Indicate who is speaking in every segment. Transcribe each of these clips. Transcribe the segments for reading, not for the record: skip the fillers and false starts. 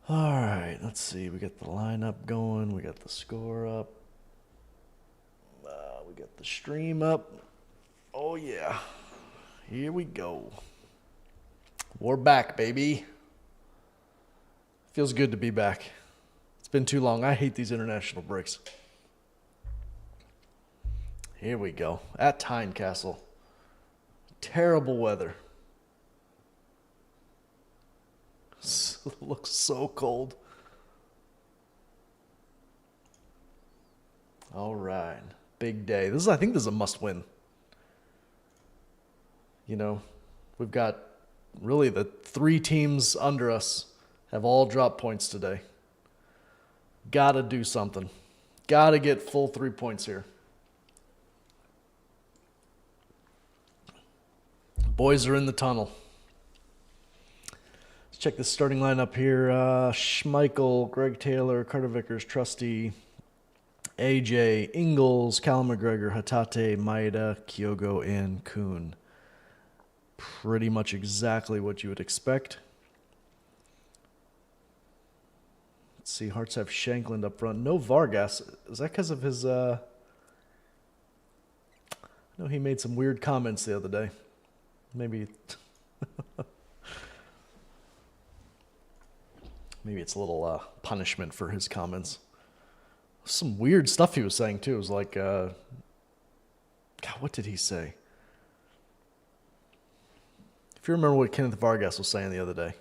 Speaker 1: All right, let's see. We got the lineup going. We got the score up. We got the stream up. Oh, yeah. Here we go. We're back, baby. Feels good to be back. It's been too long. I hate these international breaks. Here we go. At Tynecastle. Terrible weather. It looks so cold. All right. Big day. I think this is a must win. You know, we've got really the three teams under us have all dropped points today. Gotta do something. Gotta get full 3 points here. Boys are in the tunnel. Let's check the starting lineup here. Schmeichel, Greg Taylor, Carter Vickers, Trusty, AJ, Ingles, Callum McGregor, Hatate, Maeda, Kyogo, and Kuhn. Pretty much exactly what you would expect. Let's see, Hearts have Shankland up front. No Vargas. Is that because of his... I know he made some weird comments the other day. Maybe... Maybe it's a little punishment for his comments. Some weird stuff he was saying, too. It was like... God, what did he say? If you remember what Kenneth Vargas was saying the other day.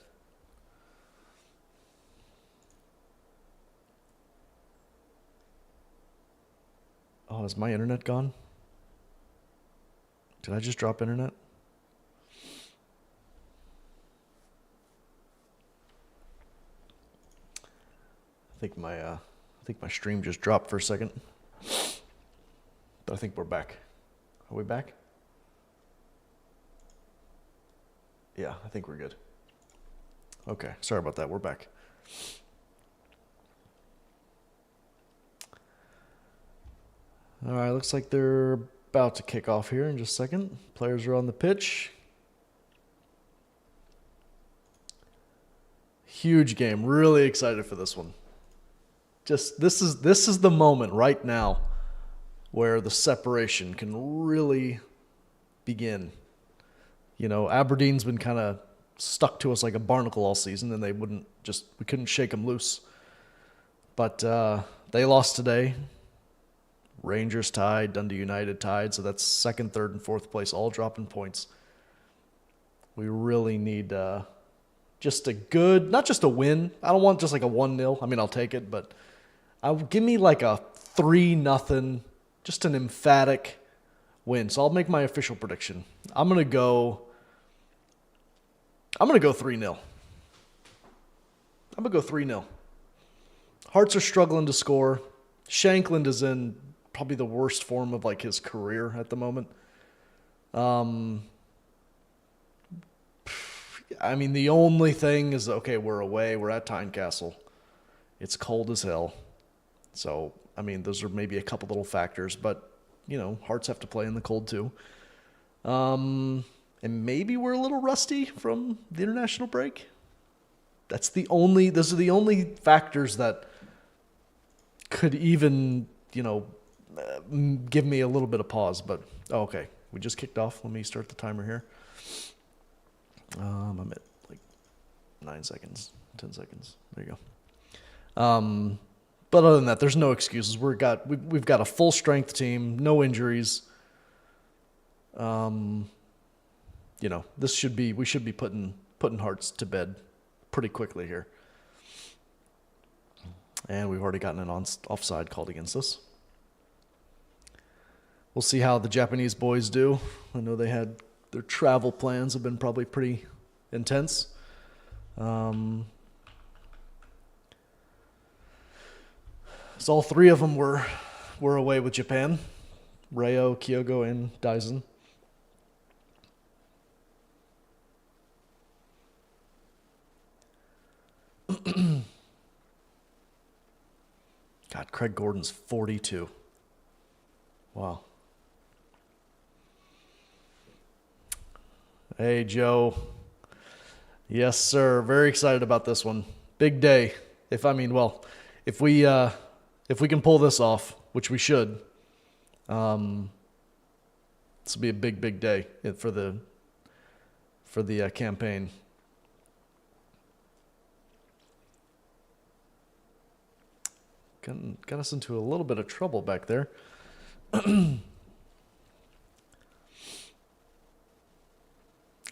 Speaker 1: Oh, is my internet gone? Did I just drop internet? I think my stream just dropped for a second. But I think we're back. Are we back? Yeah, I think we're good. Okay, sorry about that. We're back. All right, looks like they're about to kick off here in just a second. Players are on the pitch. Huge game. Really excited for this one. Just this is the moment right now where the separation can really begin. You know, Aberdeen's been kind of stuck to us like a barnacle all season, and we couldn't shake them loose. But they lost today. Rangers tied, Dundee United tied, so that's second, third, and fourth place, all dropping points. We really need just a good, not just a win. I don't want just like a 1-0. I mean, I'll take it, but give me like a 3-0, just an emphatic win. So I'll make my official prediction. I'm gonna go 3-0. I'm gonna go 3-0. Hearts are struggling to score. Shankland is in probably the worst form of like his career at the moment. I mean, the only thing is, okay, we're away. We're at Tynecastle. It's cold as hell. So, I mean, those are maybe a couple little factors, but, you know, Hearts have to play in the cold too. And maybe we're a little rusty from the international break. Those are the only factors that could even, you know, give me a little bit of pause. But, okay, we just kicked off. Let me start the timer here. I'm at like 9 seconds, 10 seconds. There you go. But other than that, there's no excuses. We've got a full strength team, no injuries. You know, we should be putting Hearts to bed pretty quickly here. And we've already gotten an offside called against us. We'll see how the Japanese boys do. I know their travel plans have been probably pretty intense. So all three of them were away with Japan. Rayo, Kyogo, and Daisen. God, Craig Gordon's 42. Wow. Hey, Joe. Yes, sir. Very excited about this one. Big day. If we can pull this off, which we should, this will be a big day for the campaign. Got us into a little bit of trouble back there. I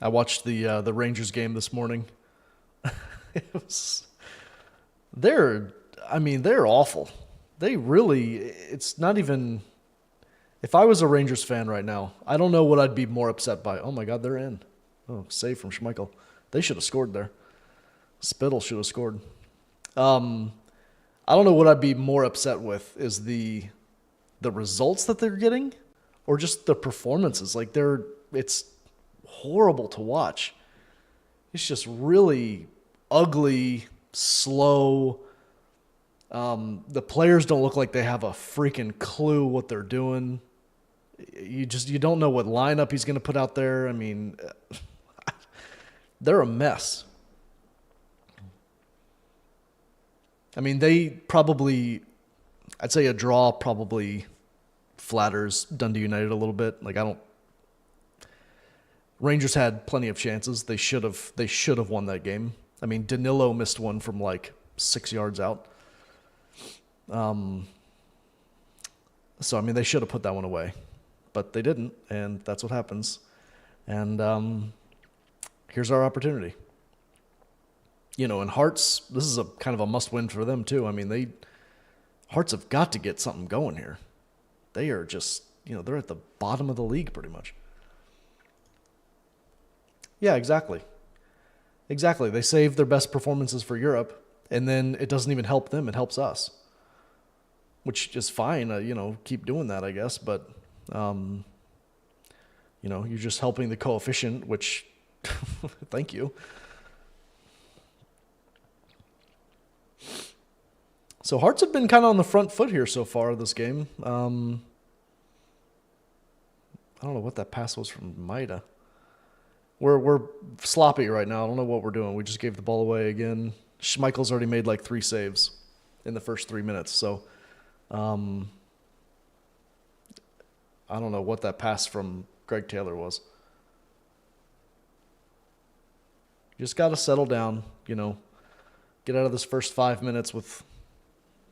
Speaker 1: watched the Rangers game this morning. They're awful. It's not even. If I was a Rangers fan right now, I don't know what I'd be more upset by. Oh my God, they're in. Oh, save from Schmeichel. They should have scored there. Spittle should have scored. I don't know what I'd be more upset with is the results that they're getting, or just the performances. Like it's horrible to watch. It's just really ugly, slow. The players don't look like they have a freaking clue what they're doing. You don't know what lineup he's going to put out there. I mean, they're a mess. I mean, I'd say a draw probably flatters Dundee United a little bit. Rangers had plenty of chances. They should have won that game. I mean, Danilo missed one from 6 yards out. So, I mean, they should have put that one away. But they didn't, and that's what happens. And here's our opportunity. And Hearts, this is a kind of a must-win for them, too. I mean, Hearts have got to get something going here. They are just, they're at the bottom of the league pretty much. Yeah, exactly. Exactly. They save their best performances for Europe, and then it doesn't even help them. It helps us, which is fine. Keep doing that, I guess. But, you're just helping the coefficient, which, thank you. So Hearts have been kind of on the front foot here so far this game. I don't know what that pass was from Maida. We're sloppy right now. I don't know what we're doing. We just gave the ball away again. Schmeichel's already made 3 saves in the first 3 minutes. So I don't know what that pass from Greg Taylor was. You just got to settle down, get out of this first 5 minutes with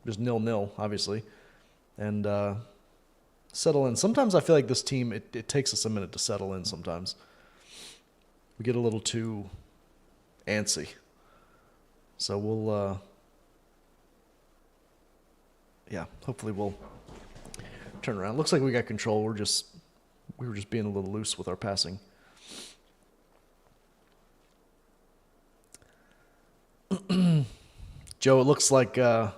Speaker 1: just 0-0, obviously, and settle in. Sometimes I feel like this team, it takes us a minute to settle in sometimes. We get a little too antsy. So we'll, hopefully we'll turn around. Looks like we got control. We were just being a little loose with our passing. Joe, it looks like I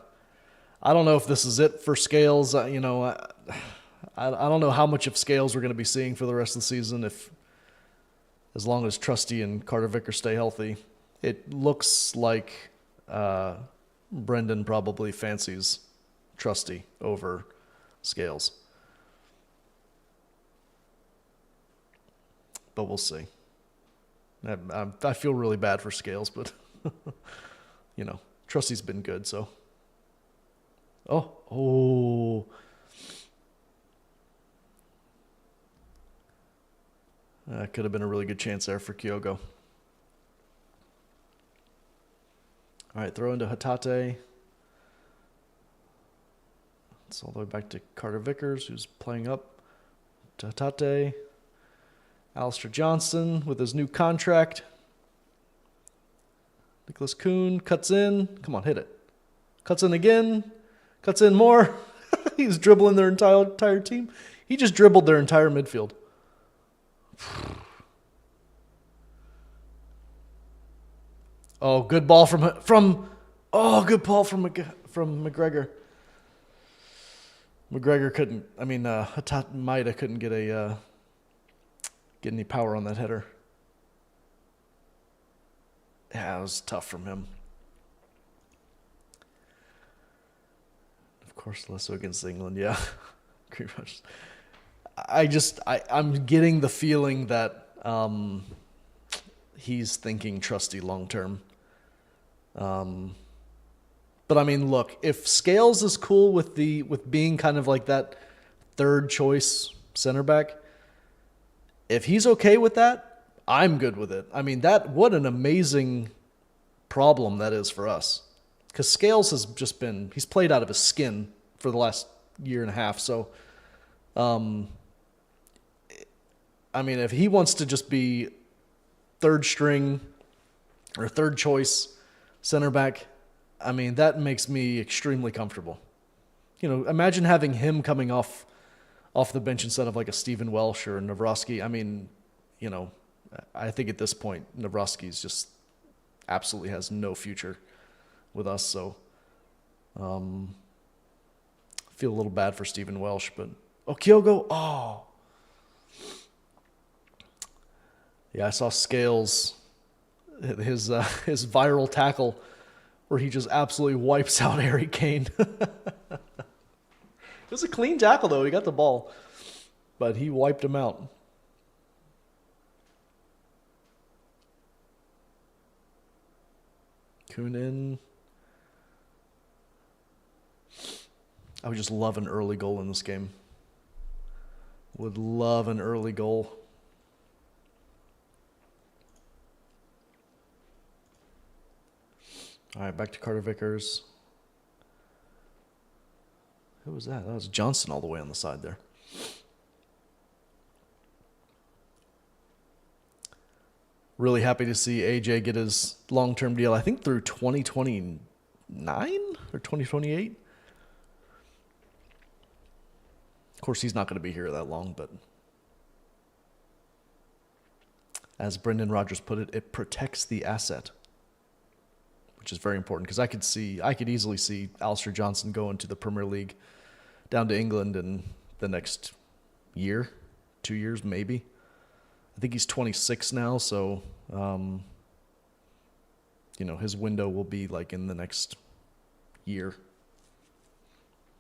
Speaker 1: don't know if this is it for Scales. I don't know how much of Scales we're going to be seeing for the rest of the season. As long as Trusty and Carter Vickers stay healthy, it looks like Brendan probably fancies Trusty over Scales, but we'll see. I feel really bad for Scales, but Trusty's been good, so. Oh. That could have been a really good chance there for Kyogo. All right, throw into Hatate. It's all the way back to Carter Vickers, who's playing up to Hatate. Alistair Johnston with his new contract. Nicholas Kuhn cuts in. Come on, hit it. Cuts in again. Cuts in more. He's dribbling their entire team. He just dribbled their entire midfield. Oh, good ball from good ball from McGregor. McGregor couldn't. I mean, Maida couldn't get any power on that header. Yeah, it was tough from him. Of course, Lesso against England. Yeah, I'm getting the feeling that he's thinking Trusty long term. But I mean, look, if Scales is cool with being kind of like that third choice center back, if he's okay with that, I'm good with it. I mean, what an amazing problem that is for us. Because Scales has just he's played out of his skin for the last year and a half. So, I mean, if he wants to just be third string or third choice center back, I mean, that makes me extremely comfortable. Imagine having him coming off the bench instead of like a Stephen Welsh or Navrosky. I mean, I think at this point, Navrosky's just absolutely has no future with us. So, feel a little bad for Stephen Welsh, but Kyogo, oh. Yeah, I saw Scales, his viral tackle where he just absolutely wipes out Harry Kane. It was a clean tackle, though. He got the ball, but he wiped him out. Kunin. I would just love an early goal in this game. Would love an early goal. All right, back to Carter Vickers. Who was that? That was Johnson all the way on the side there. Really happy to see AJ get his long-term deal, I think through 2029 or 2028. Of course, he's not going to be here that long, but as Brendan Rodgers put it, it protects the asset, which is very important because I could easily see Alistair Johnson going to the Premier League down to England in the next year, 2 years maybe. I think he's 26 now, so his window will be like in the next year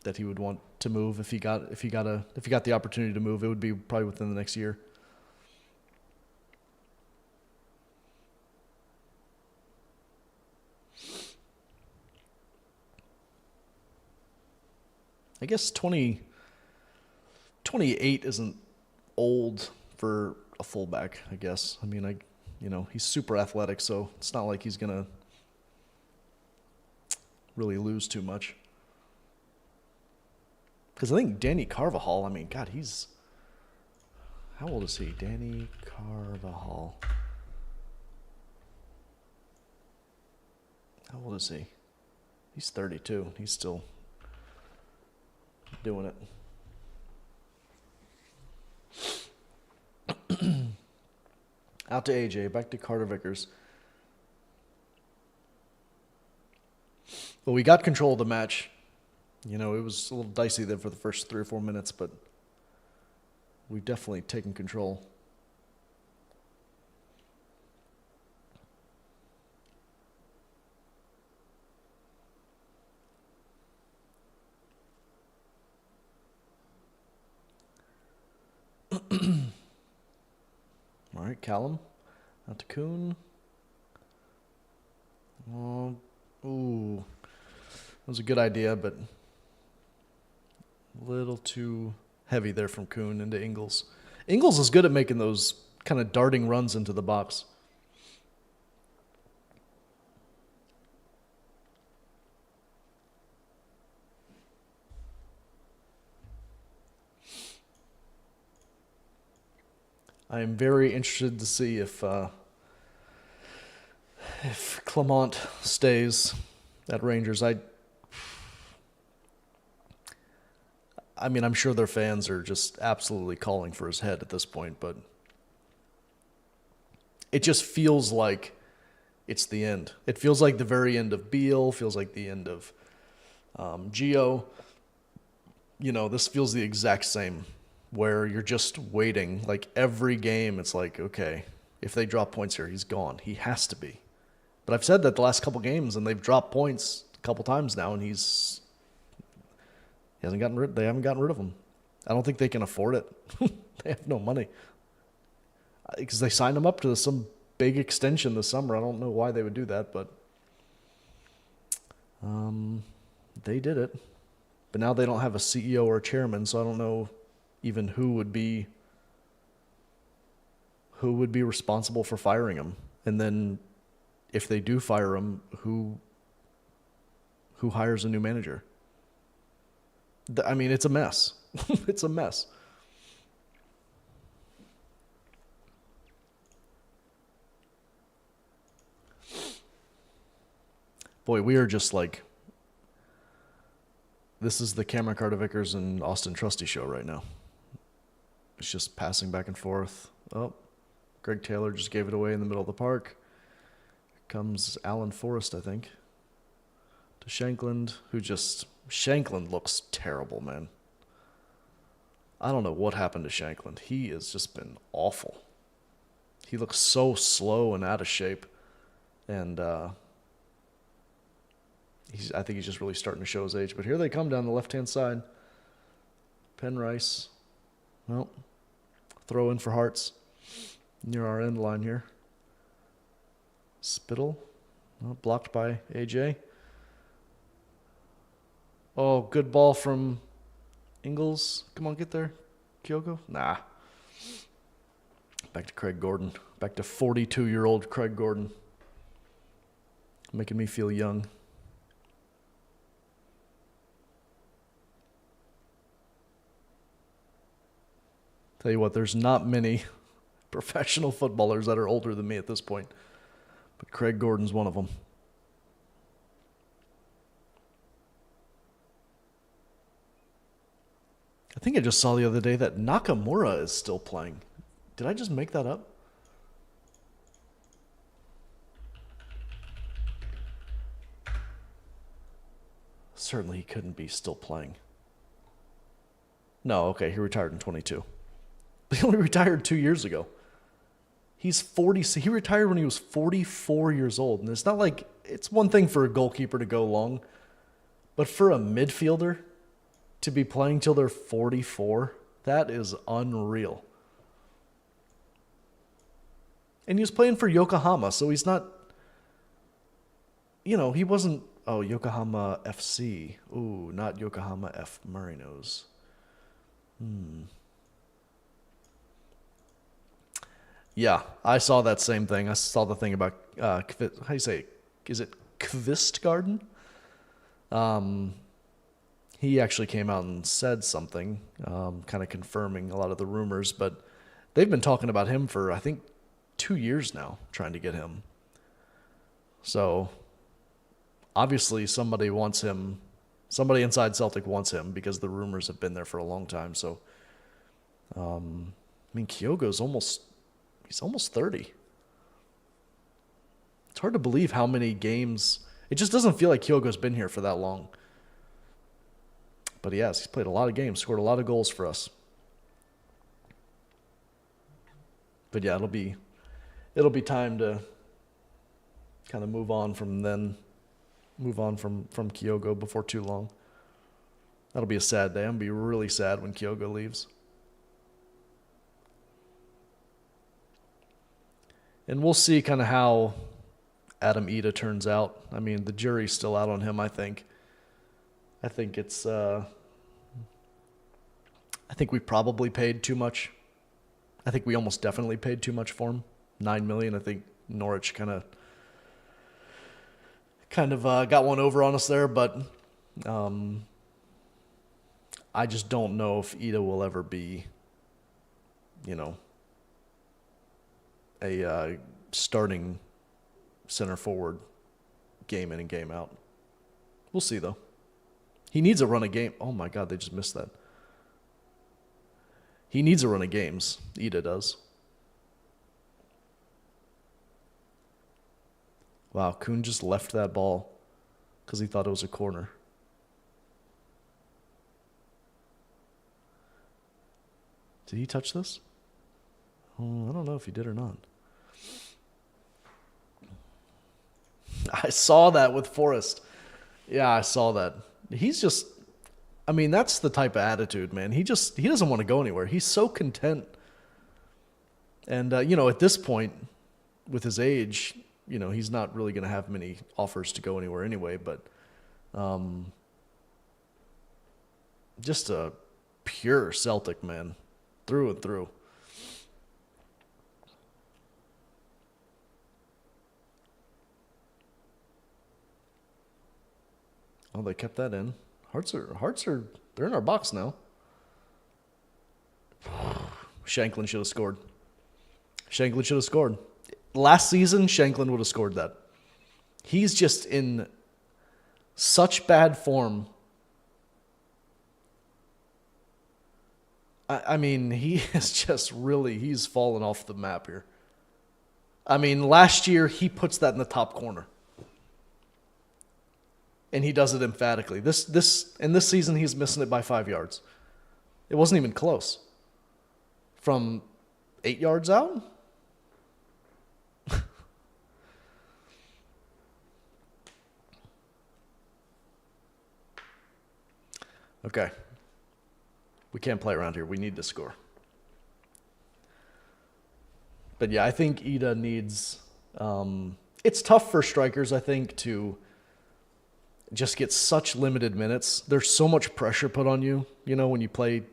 Speaker 1: that he would want to move if he got the opportunity to move. It would be probably within the next year. I guess 28 isn't old for a fullback, I guess. I mean, he's super athletic, so it's not like he's going to really lose too much. Because I think Danny Carvajal, I mean, God, how old is he? Danny Carvajal. How old is he? He's 32. He's still doing it. Out to AJ, back to Carter Vickers. Well, we got control of the match. It was a little dicey there for the first 3 or 4 minutes, but we've definitely taken control. All right, Callum. Out to Kuhn. Ooh. That was a good idea, but a little too heavy there from Kuhn into Ingles. Ingles is good at making those kind of darting runs into the box. I am very interested to see if Clement stays at Rangers. I mean, I'm sure their fans are just absolutely calling for his head at this point, but it just feels like it's the end. It feels like the very end of Beal, feels like the end of Gio. This feels the exact same, where you're just waiting. Like every game, it's like, okay, if they drop points here, he's gone. He has to be. But I've said that the last couple games, and they've dropped points a couple times now, and they haven't gotten rid of him. I don't think they can afford it. They have no money. Because they signed him up to some big extension this summer. I don't know why they would do that, but They did it. But now they don't have a CEO or a chairman, so I don't know even who would be responsible for firing him. And then if they do fire him, who hires a new manager? I mean, it's a mess. It's a mess. Boy, we are just like, this is the Cameron Carter Vickers and Austin Trusty show right now. It's just passing back and forth. Oh, Greg Taylor just gave it away in the middle of the park. Here comes Alan Forrest, I think, to Shankland, Shankland looks terrible, man. I don't know what happened to Shankland. He has just been awful. He looks so slow and out of shape. And I think he's just really starting to show his age. But here they come down the left-hand side. Penn Rice. Well, throw in for Hearts near our end line here. Spittle. Well, blocked by AJ. Oh, good ball from Ingles. Come on, get there. Kyogo? Nah. Back to Craig Gordon. Back to 42-year-old Craig Gordon. Making me feel young. Tell you what, there's not many professional footballers that are older than me at this point. But Craig Gordon's one of them. I think I just saw the other day that Nakamura is still playing. Did I just make that up? Certainly he couldn't be still playing. No, okay, he retired in 22. He only retired 2 years ago. He's 40. So he retired when he was 44 years old. And it's not like, it's one thing for a goalkeeper to go long, but for a midfielder to be playing till they're 44, that is unreal. And he was playing for Yokohama, so he's not, he wasn't, Yokohama FC. Ooh, not Yokohama F. Marinos. Yeah, I saw that same thing. I saw the thing about, how do you say it? Is it Kvistgarden? He actually came out and said something, kind of confirming a lot of the rumors, but they've been talking about him for, I think, 2 years now, trying to get him. So, obviously somebody wants him, somebody inside Celtic wants him because the rumors have been there for a long time. So, Kyogo's he's almost 30. It's hard to believe how many games, it just doesn't feel like Kyogo's been here for that long. But he has. He's played a lot of games, scored a lot of goals for us. But yeah, it'll be time to kind of move on from Kyogo before too long. That'll be a sad day. I'm gonna be really sad when Kyogo leaves. And we'll see kind of how Adam Ida turns out. I mean, the jury's still out on him, I think. I think we probably paid too much. I think we almost definitely paid too much for him. $9 million. I think Norwich kind of got one over on us there, but I just don't know if Ida will ever be, a starting center forward game in and game out. We'll see, though. He needs a run of game. Oh, my God, they just missed that. He needs a run of games. Ida does. Wow, Kuhn just left that ball because he thought it was a corner. Did he touch this? Oh, I don't know if he did or not. I saw that with Forrest. Yeah, I saw that. He's just, that's the type of attitude, man. He doesn't want to go anywhere. He's so content. And, at this point, with his age, he's not really going to have many offers to go anywhere anyway. But Just a pure Celtic, man, through and through. Oh, they kept that in. Hearts are they're in our box now. Shanklin should have scored. Shanklin should have scored. Last season, Shanklin would have scored that. He's just in such bad form. I mean, he is just really, he's fallen off the map here. I mean, last year, he puts that in the top corner. And he does it emphatically. In this season, he's missing it by 5 yards. It wasn't even close. From 8 yards out? Okay. We can't play around here. We need to score. But yeah, I think Ida needs. It's tough for strikers, I think, to just get such limited minutes. There's so much pressure put on you, when you play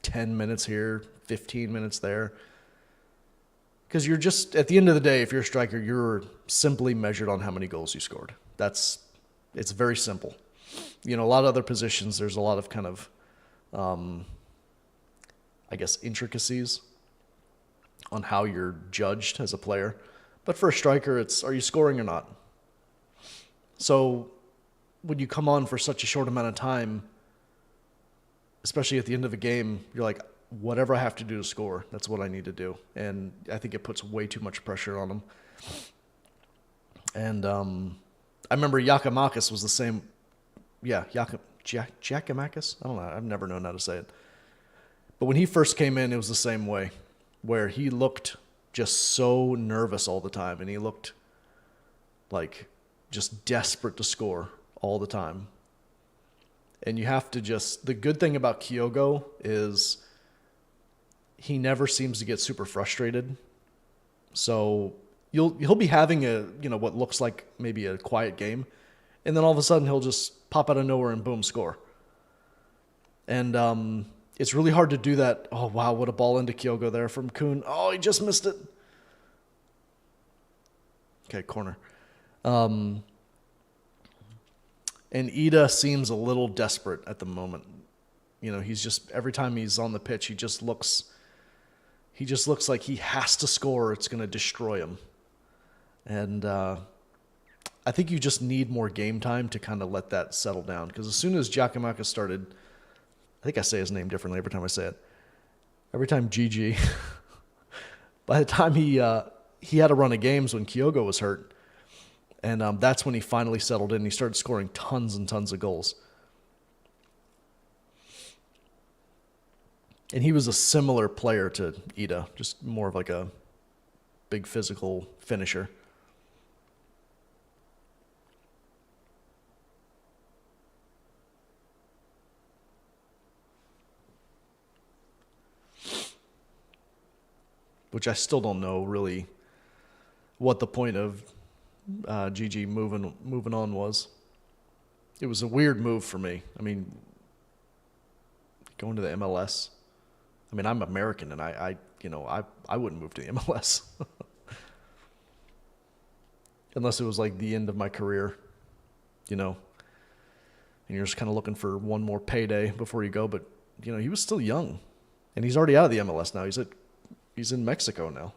Speaker 1: 10 minutes here, 15 minutes there. Because you're just, at the end of the day, if you're a striker, you're simply measured on how many goals you scored. It's very simple. A lot of other positions, there's a lot of kind of, I guess, intricacies on how you're judged as a player. But for a striker, it's, are you scoring or not? So when you come on for such a short amount of time, especially at the end of a game, you're like, whatever I have to do to score, that's what I need to do. And I think it puts way too much pressure on them. And I remember Giakoumakis was the same. Yeah, Giakoumakis? I don't know. I've never known how to say it. But when he first came in, it was the same way, where he looked just so nervous all the time, and he looked like just desperate to score all the time. And you have to just, the good thing about Kyogo is he never seems to get super frustrated. So he'll be having what looks like maybe a quiet game, and then all of a sudden he'll just pop out of nowhere and boom, score. And it's really hard to do that. Oh wow, what a ball into Kyogo there from Kuhn. Oh, he just missed it. Okay, corner. And Ida seems a little desperate at the moment. He's just, every time he's on the pitch, he just looks like he has to score or it's going to destroy him. And I think you just need more game time to kind of let that settle down. Because as soon as Giakoumakis started, I think I say his name differently every time I say it. Every time GG, by the time he had a run of games when Kyogo was hurt. And that's when he finally settled in. He started scoring tons and tons of goals. And he was a similar player to Ida, just more of like a big physical finisher. Which I still don't know really what the point of GG moving on was. It was a weird move for me. I mean, going to the MLS. I mean, I'm American, and I wouldn't move to the MLS unless it was like the end of my career, and you're just kind of looking for one more payday before you go. But he was still young, and he's already out of the MLS now. He's in Mexico now.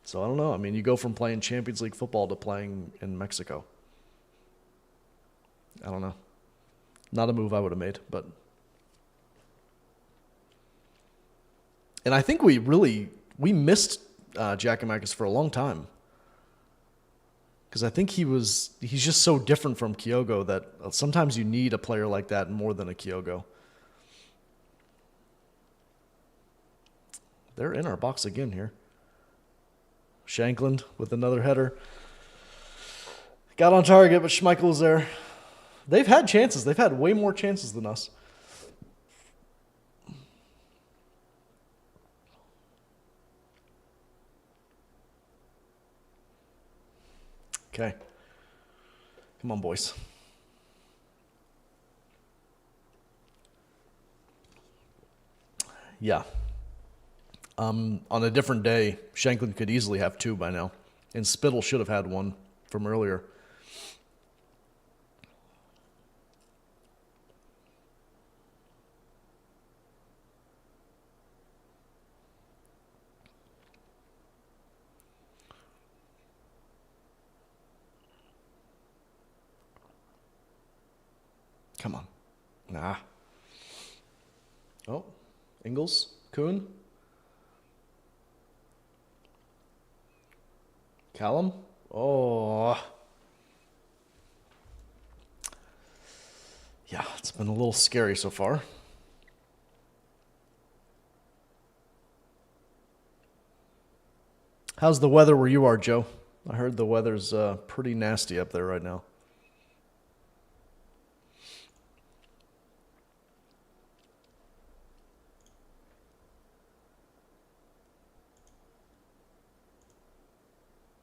Speaker 1: So I don't know. I mean, you go from playing Champions League football to playing in Mexico. I don't know. Not a move I would have made, but. And I think we missed Giakoumakis for a long time. Because I think he's just so different from Kyogo that sometimes you need a player like that more than a Kyogo. They're in our box again here. Shankland with another header. Got on target, but Schmeichel was there. They've had chances. They've had way more chances than us. Okay. Come on, boys. Yeah. On a different day, Shanklin could easily have two by now. And Spittle should have had one from earlier. Come on. Nah. Oh, Ingles, Kuhn, Callum. Oh. Yeah, it's been a little scary so far. How's the weather where you are, Joe? I heard the weather's pretty nasty up there right now.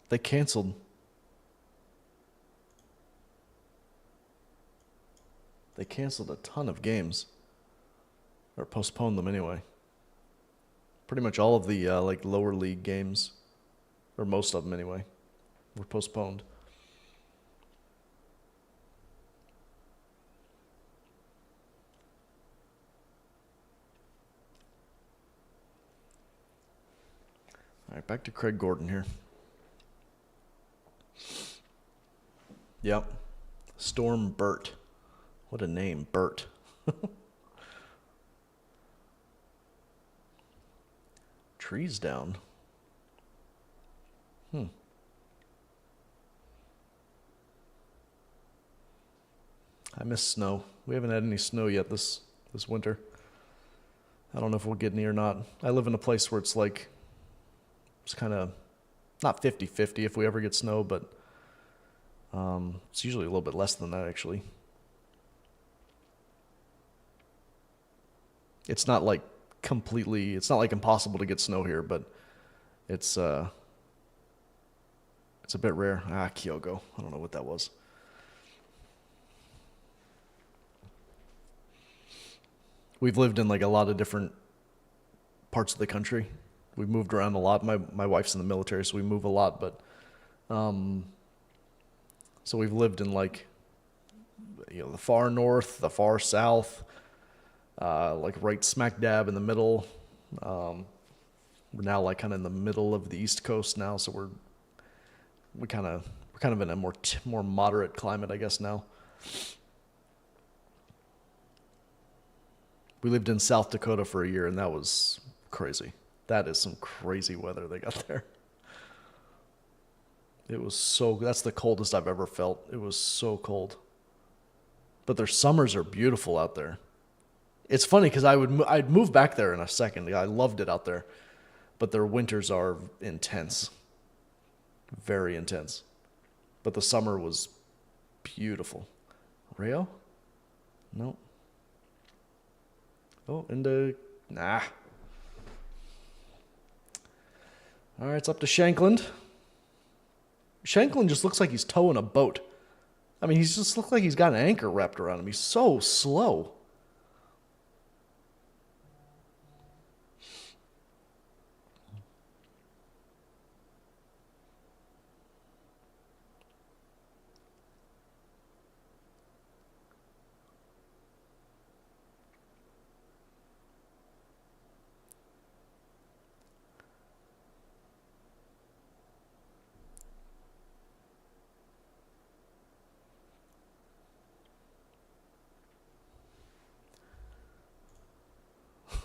Speaker 1: They canceled. They canceled a ton of games, or postponed them anyway. Pretty much all of the like lower league games, or most of them anyway, were postponed. All right, back to Craig Gordon here. Yep. Storm Burt. What a name, Burt. Trees down. I miss snow. We haven't had any snow yet this winter. I don't know if we'll get any or not. I live in a place where it's like, it's kind of not 50-50 if we ever get snow, but it's usually a little bit less than that, actually. It's not like completely, it's not like impossible to get snow here, but it's a bit rare. Kyogo. I don't know what that was. We've lived in like a lot of different parts of the country. We've moved around a lot. My wife's in the military, so we move a lot, but so we've lived in like, the far north, the far south, like right smack dab in the middle. We're now like kind of in the middle of the East Coast now, so we're kind of in a more moderate climate, I guess now. We lived in South Dakota for a year, and that was crazy. That is some crazy weather they got there. That's the coldest I've ever felt. It was so cold. But their summers are beautiful out there. It's funny because I'd move back there in a second. I loved it out there. But their winters are intense. Very intense. But the summer was beautiful. Rayo? No. Oh, nah. All right, it's up to Shanklin. Shanklin just looks like he's towing a boat. I mean, he just looks like he's got an anchor wrapped around him. He's so slow.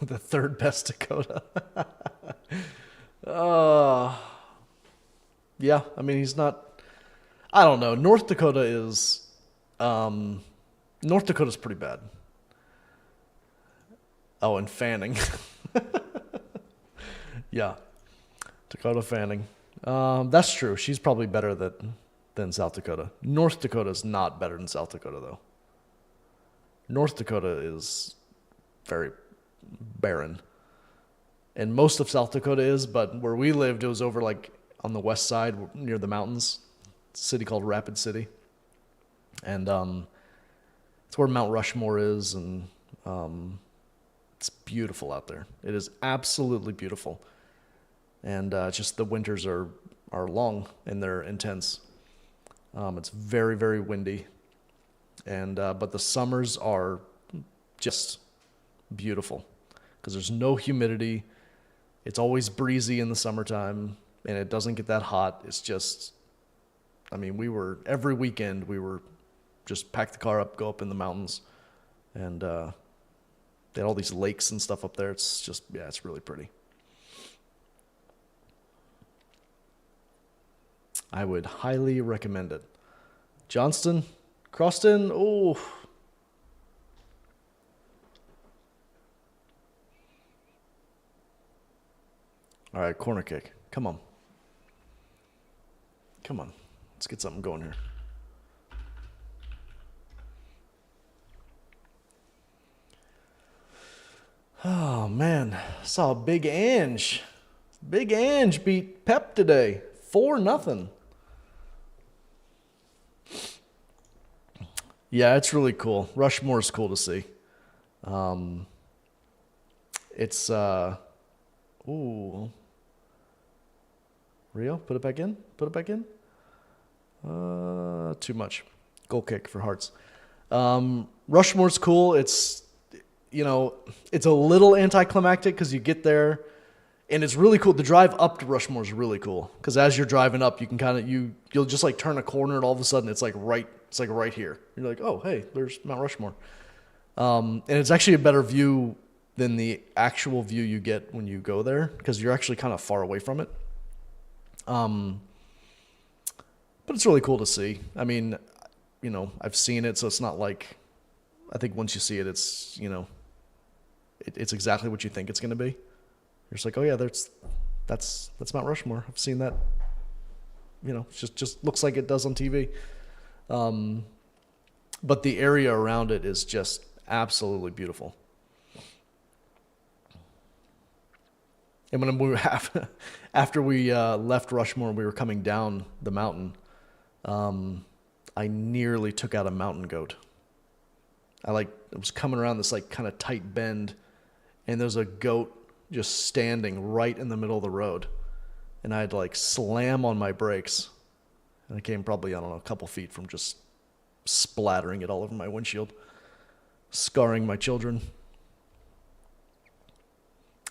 Speaker 1: The third best Dakota. Yeah, I mean, he's not. I don't know. North Dakota's pretty bad. Oh, and Fanning. Yeah, Dakota Fanning. That's true. She's probably better than South Dakota. North Dakota's not better than South Dakota, though. North Dakota is very barren. And most of South Dakota is, but where we lived, it was over like on the west side near the mountains. It's a city called Rapid City. And it's where Mount Rushmore is, and it's beautiful out there. It is absolutely beautiful. And just the winters are long and they're intense. It's very, very windy. And but the summers are just beautiful because there's no humidity. It's always breezy in the summertime, and it doesn't get that hot. It's just, I mean, every weekend we were just pack the car up, go up in the mountains, and they had all these lakes and stuff up there. It's just, yeah, it's really pretty. I would highly recommend it. Johnston, Croston, oh. All right, corner kick. Come on. Come on. Let's get something going here. Oh, man. Saw Big Ange. Big Ange beat Pep today. 4-0. Yeah, it's really cool. Rushmore's cool to see. It's, ooh. Rio, put it back in. Put it back in. Too much. Goal kick for Hearts. Rushmore's cool. It's, you know, it's a little anticlimactic because you get there, and it's really cool. The drive up to Rushmore is really cool because as you're driving up, you can kind of you'll just like turn a corner, and all of a sudden it's like right here. You're like, oh hey, there's Mount Rushmore, and it's actually a better view than the actual view you get when you go there because you're actually kind of far away from it. But it's really cool to see. I mean, you know, I've seen it, so it's not like, I think once you see it, it's, you know, it's exactly what you think it's going to be. You're just like, oh yeah, that's Mount Rushmore. I've seen that. You know, it just looks like it does on TV. But the area around it is just absolutely beautiful. And when we were after we left Rushmore and we were coming down the mountain, I nearly took out a mountain goat. It was coming around this like kind of tight bend, and there's a goat just standing right in the middle of the road, and I had to like slam on my brakes, and I came probably, I don't know, a couple feet from just splattering it all over my windshield, scarring my children.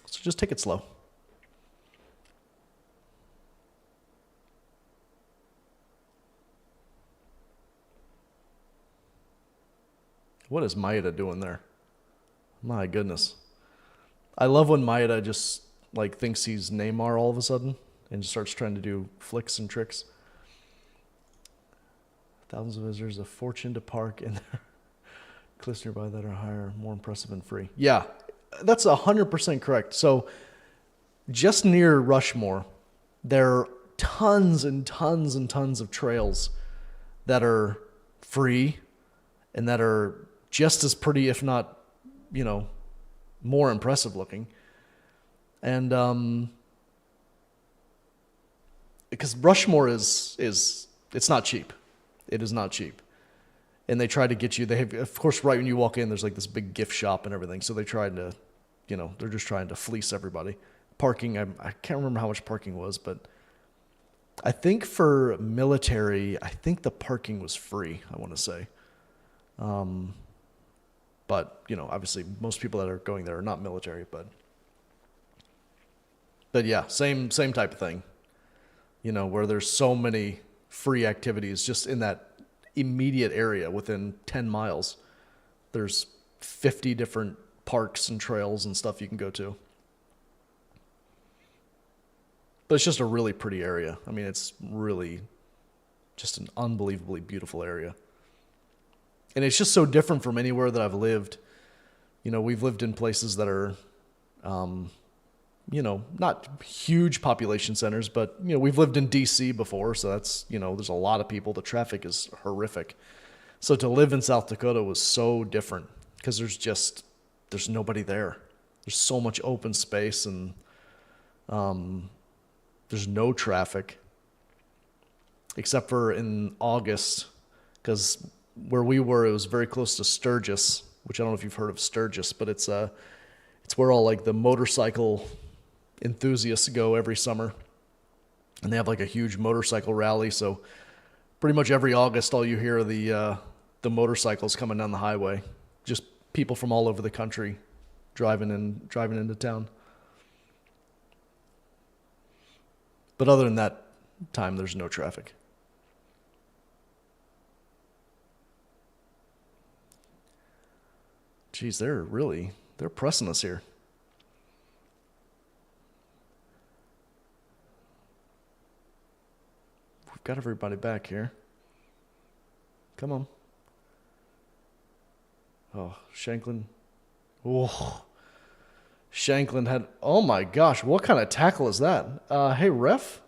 Speaker 1: So just take it slow. What is Maeda doing there? My goodness. I love when Maeda just like thinks he's Neymar all of a sudden and just starts trying to do flicks and tricks. Thousands of visitors, a fortune to park in there. Cliffs nearby that are higher, more impressive and free. Yeah, that's 100% correct. So just near Rushmore, there are tons and tons and tons of trails that are free and that are just as pretty, if not, you know, more impressive looking. And because Rushmore is it's not cheap. It is not cheap. And they try to get you, they have, of course, right when you walk in, there's like this big gift shop and everything. So they tried to, you know, they're just trying to fleece everybody. Parking, I can't remember how much parking was, but I think for military, I think the parking was free, I want to say. But, you know, obviously most people that are going there are not military, but yeah, same type of thing, you know, where there's so many free activities just in that immediate area within 10 miles. There's 50 different parks and trails and stuff you can go to. But it's just a really pretty area. I mean, it's really just an unbelievably beautiful area. And it's just so different from anywhere that I've lived. You know, we've lived in places that are, you know, not huge population centers, but, you know, we've lived in D.C. before, so that's, you know, there's a lot of people. The traffic is horrific. So to live in South Dakota was so different because there's nobody there. There's so much open space and there's no traffic except for in August because where we were, it was very close to Sturgis, which I don't know if you've heard of Sturgis, but it's where all like the motorcycle enthusiasts go every summer, and they have like a huge motorcycle rally. So pretty much every August, all you hear are the motorcycles coming down the highway, just people from all over the country driving into town. But other than that time, there's no traffic. Geez, they're pressing us here. We've got everybody back here. Come on. Oh, Shanklin. Oh, Shanklin had. Oh my gosh, what kind of tackle is that? Hey, ref.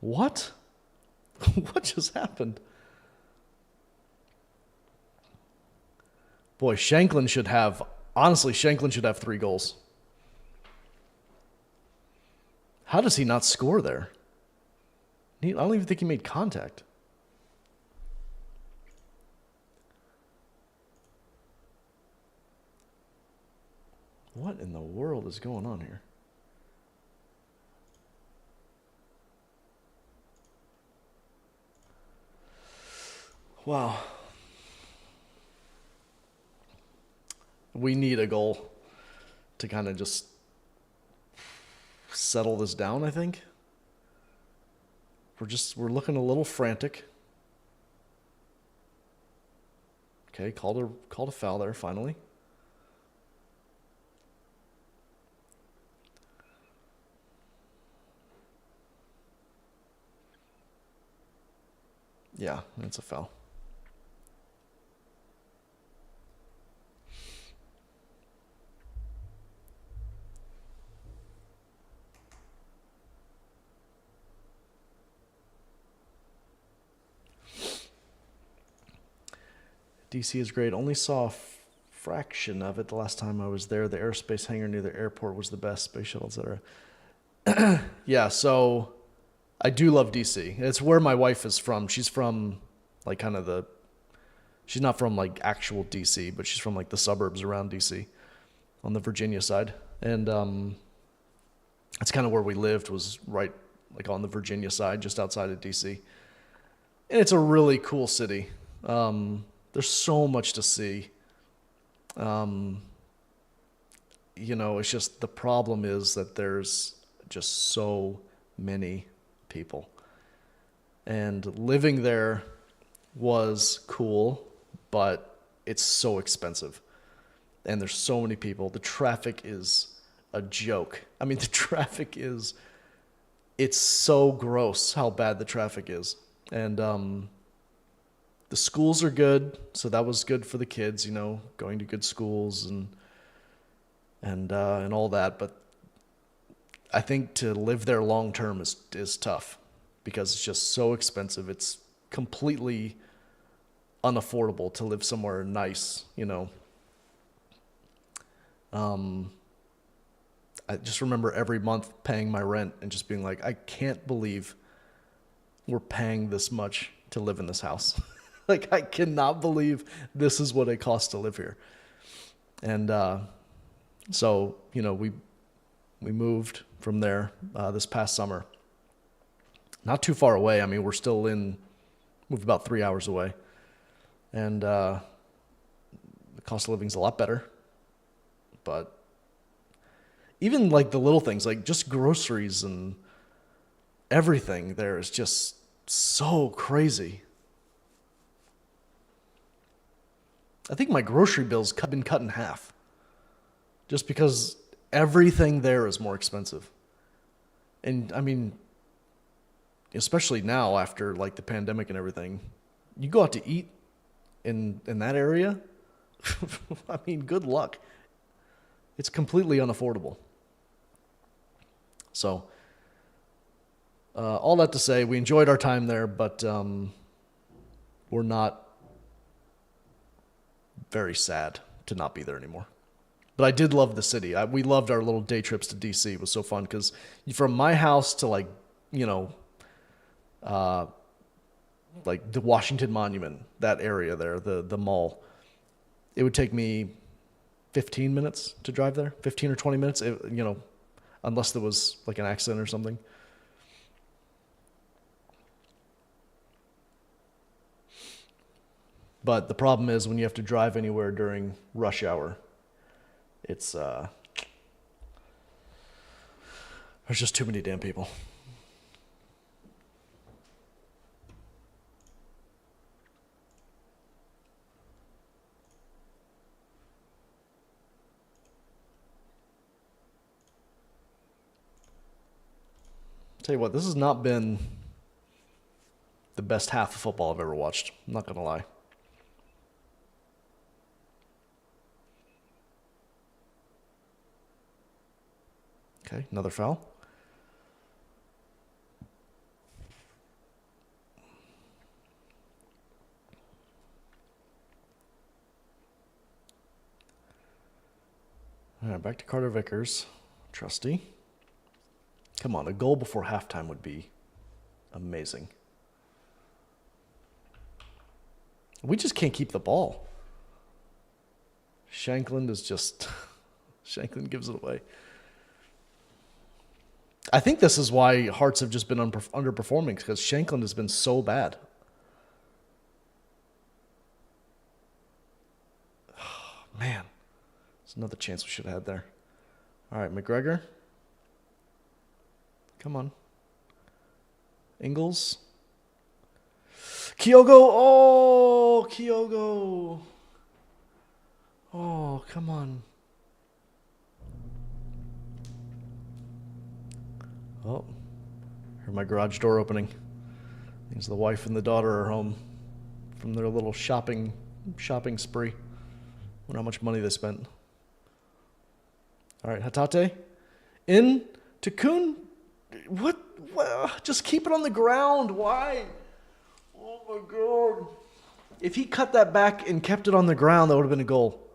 Speaker 1: What? What just happened? Boy, Shanklin should have. Honestly, Shanklin should have 3 goals. How does he not score there? I don't even think he made contact. What in the world is going on here? Wow. We need a goal to kind of just settle this down, I think. We're looking a little frantic. Okay, called a foul there finally. Yeah, that's a foul. DC is great. Only saw a fraction of it the last time I was there. The aerospace hangar near the airport was the best. Space shuttle, etc. Yeah, so I do love DC. It's where my wife is from. She's from like kind of she's not from like actual DC, but she's from like the suburbs around DC on the Virginia side. And that's kind of where we lived, was right like on the Virginia side, just outside of DC. And it's a really cool city. There's so much to see. It's just the problem is that there's just so many people. And living there was cool, but it's so expensive. And there's so many people. The traffic is a joke. I mean, it's so gross how bad the traffic is. And the schools are good, so that was good for the kids, going to good schools and all that. But I think to live there long term is tough because it's just so expensive. It's completely unaffordable to live somewhere nice, I just remember every month paying my rent and just being like, I can't believe we're paying this much to live in this house. Like, I cannot believe this is what it costs to live here. And so, we moved from there this past summer. Not too far away. I mean, moved about 3 hours away. And the cost of living is a lot better. But even like the little things, like just groceries and everything there is just so crazy. I think my grocery bill's been cut in half just because everything there is more expensive. And I mean, especially now after like the pandemic and everything, you go out to eat in that area, I mean, good luck. It's completely unaffordable. So, all that to say, we enjoyed our time there, but we're not very sad to not be there anymore. But I did love the city. We loved our little day trips to DC. It was so fun because from my house to like the Washington Monument, that area there, the mall. It would take me 15 minutes to drive there, 15 or 20 minutes, unless there was like an accident or something. But the problem is when you have to drive anywhere during rush hour, it's there's just too many damn people. Tell you what, this has not been the best half of football I've ever watched. I'm not gonna lie. Okay, another foul. All right, back to Carter Vickers. Trusty. Come on, a goal before halftime would be amazing. We just can't keep the ball. Shankland is just... Shankland gives it away. I think this is why Hearts have just been underperforming, because Shankland has been so bad. Oh, man. There's another chance we should have had there. All right, McGregor. Come on. Ingles. Kyogo. Oh, Kyogo. Oh, come on. Oh, heard my garage door opening. Means the wife and the daughter are home from their little shopping spree. Wonder how much money they spent. All right, Hatate. In to Kuhn. What? Just keep it on the ground. Why? Oh my God. If he cut that back and kept it on the ground, that would have been a goal.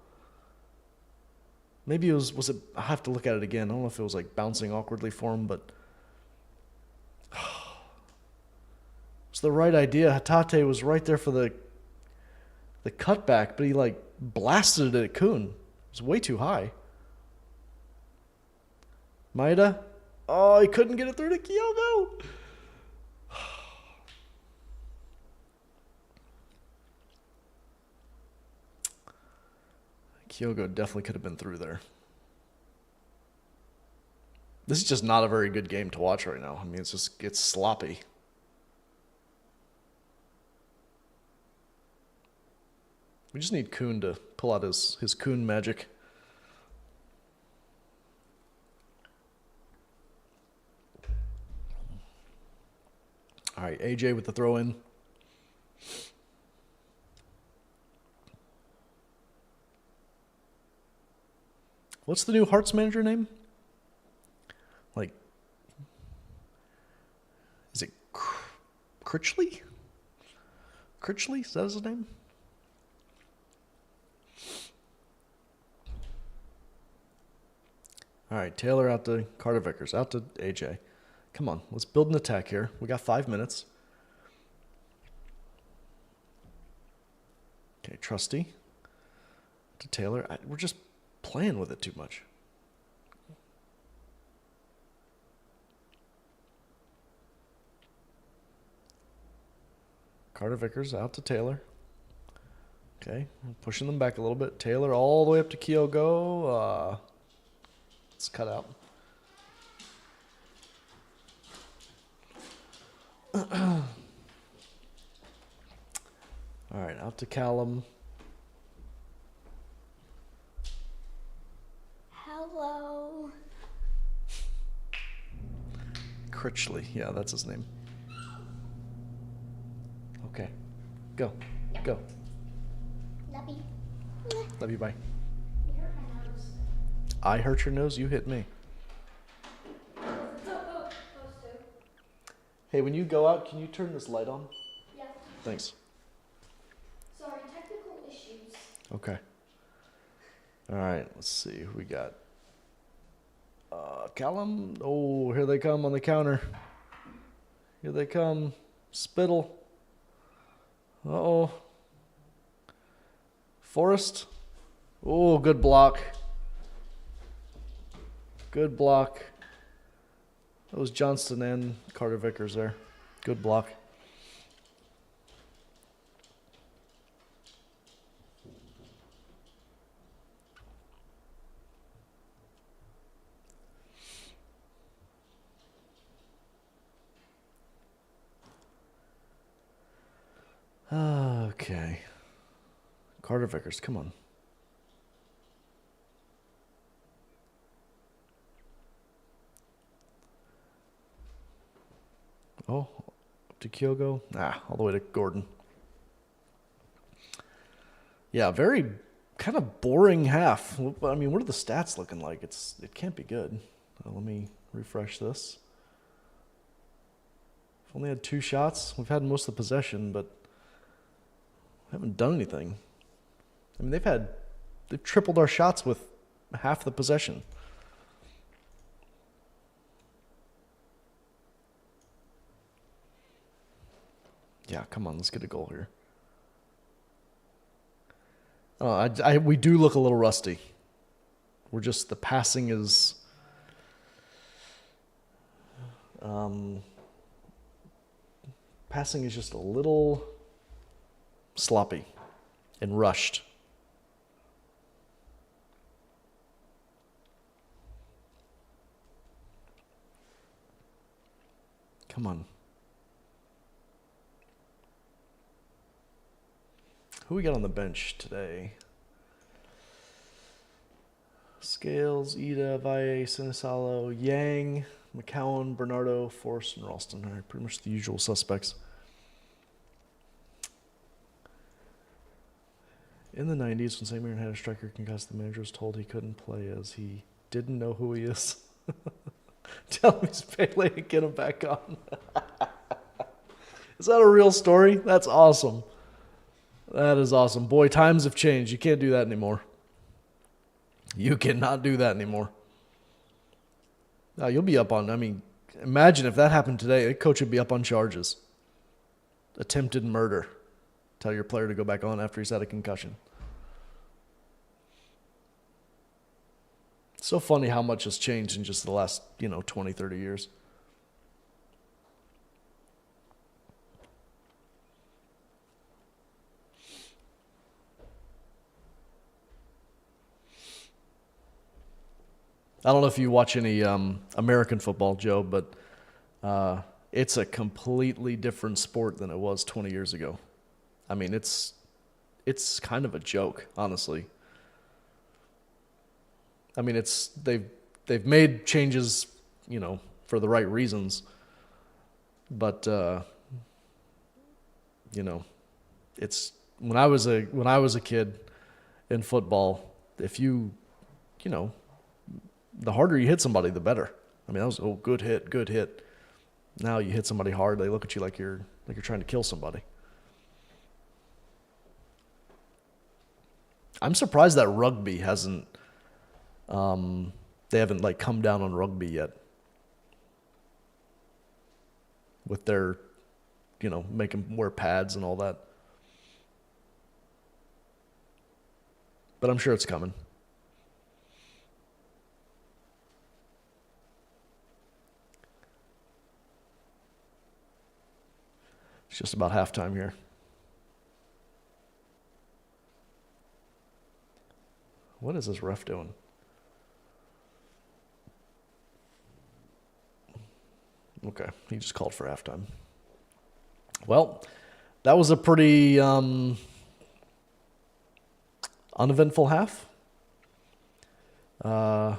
Speaker 1: Maybe it was it? I have to look at it again. I don't know if it was like bouncing awkwardly for him, but it's the right idea. Hatate was right there for the cutback, but he like blasted it at Kuhn. It was way too high. Maeda. Oh, he couldn't get it through to Kyogo. Kyogo definitely could have been through there. This is just not a very good game to watch right now. I mean, it's sloppy. We just need Kuhn to pull out his Kuhn magic. All right, AJ with the throw in. What's the new Hearts manager name? Like, is it Critchley? Critchley? Is that his name? All right, Taylor out to Carter Vickers, out to AJ. Come on, let's build an attack here. We got 5 minutes. Okay, Trusty to Taylor. We're just playing with it too much. Carter Vickers out to Taylor. Okay, pushing them back a little bit. Taylor all the way up to Kyogo. It's cut out. All right, out to Callum.
Speaker 2: Hello.
Speaker 1: Critchley, yeah, that's his name. Okay, go,
Speaker 2: Yep.
Speaker 1: go.
Speaker 2: Love you.
Speaker 1: Love you, bye.
Speaker 2: You hurt my nose.
Speaker 1: I hurt your nose, you hit me. Hey, when you go out, can you turn this light on?
Speaker 2: Yeah.
Speaker 1: Thanks.
Speaker 2: Sorry, technical issues.
Speaker 1: Okay. All right, let's see who we got. Callum. Oh, here they come on the counter. Here they come. Spittle. Uh-oh. Forrest. Oh, good block. Good block. That was Johnston and Carter Vickers there. Good block. Okay. Carter Vickers, come on. Oh, to Kyogo? All the way to Gordon. Yeah, very kind of boring half. I mean, what are the stats looking like? It can't be good. Let me refresh this. We've only had 2 shots. We've had most of the possession, but we haven't done anything. I mean, they've tripled our shots with half the possession. Yeah, come on, let's get a goal here. We do look a little rusty. The passing is, passing is just a little sloppy and rushed. Come on. Who we got on the bench today? Scales, Ida, Valle, Sinisalo, Yang, McCowan, Bernardo, Forrest, and Ralston. All right, pretty much the usual suspects. In the 90s, when St. Mirren had a striker concussed, the manager was told he couldn't play as he didn't know who he is. Tell him he's Pele and get him back on. Is that a real story? That's awesome. That is awesome. Boy, times have changed. You can't do that anymore. You cannot do that anymore. Now, you'll be up on, imagine if that happened today, the coach would be up on charges. Attempted murder. Tell your player to go back on after he's had a concussion. It's so funny how much has changed in just the last, 20, 30 years. I don't know if you watch any American football, Joe, but it's a completely different sport than it was 20 years ago. I mean, it's kind of a joke, honestly. I mean, they've made changes, for the right reasons, but it's when I was a kid in football, if you the harder you hit somebody, the better. I mean, that was good hit. Now you hit somebody hard, they look at you like you're trying to kill somebody. I'm surprised that rugby hasn't. They haven't come down on rugby yet. With their, make them wear pads and all that. But I'm sure it's coming. It's just about halftime here. What is this ref doing? Okay, he just called for halftime. Well, that was a pretty uneventful half. I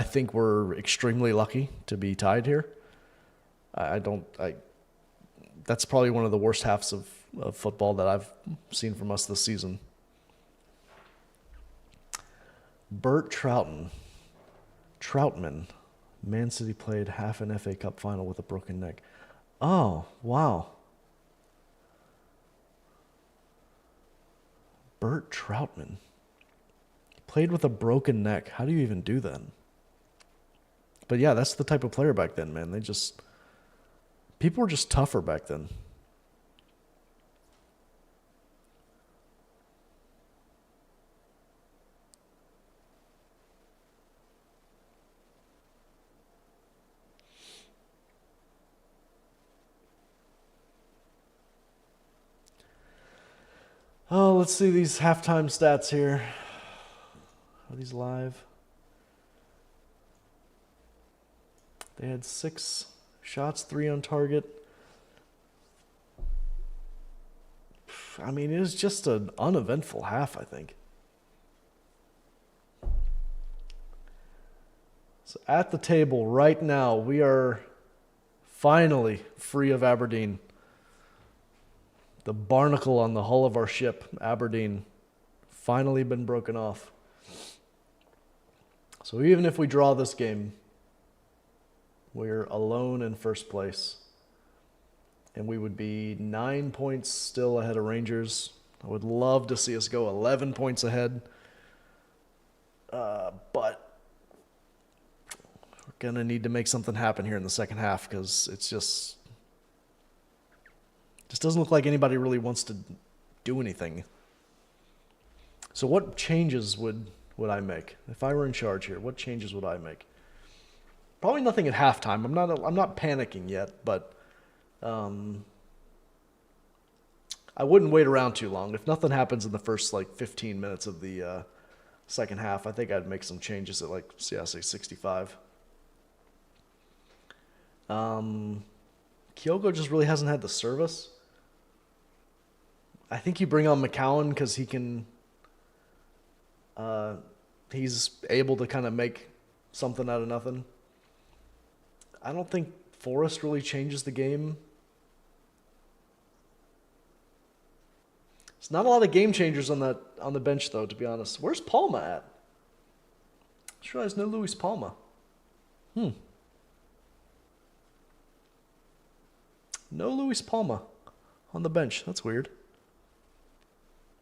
Speaker 1: think we're extremely lucky to be tied here. That's probably one of the worst halves of football that I've seen from us this season. Bert Troutman, Man City played half an FA Cup final with a broken neck. Oh, wow. Bert Troutman played with a broken neck. How do you even do that? But yeah, that's the type of player back then, man. People were just tougher back then. Oh, let's see these halftime stats here. Are these live? They had 6 shots, 3 on target. I mean, it was just an uneventful half, I think. So at the table right now, we are finally free of Aberdeen. The barnacle on the hull of our ship, Aberdeen, finally been broken off. So even if we draw this game, we're alone in first place. And we would be 9 points still ahead of Rangers. I would love to see us go 11 points ahead. But we're going to need to make something happen here in the second half because it's just doesn't look like anybody really wants to do anything. So what changes would I make? If I were in charge here, what changes would I make? Probably nothing at halftime. I'm not panicking yet, but I wouldn't wait around too long. If nothing happens in the first 15 minutes of the second half, I think I'd make some changes at say 65. Kyogo just really hasn't had the service. I think you bring on McCowan because he can. He's able to kind of make something out of nothing. I don't think Forrest really changes the game. It's not a lot of game changers on the bench though, to be honest. Where's Palma at? Sure, there's no Luis Palma. No Luis Palma on the bench. That's weird.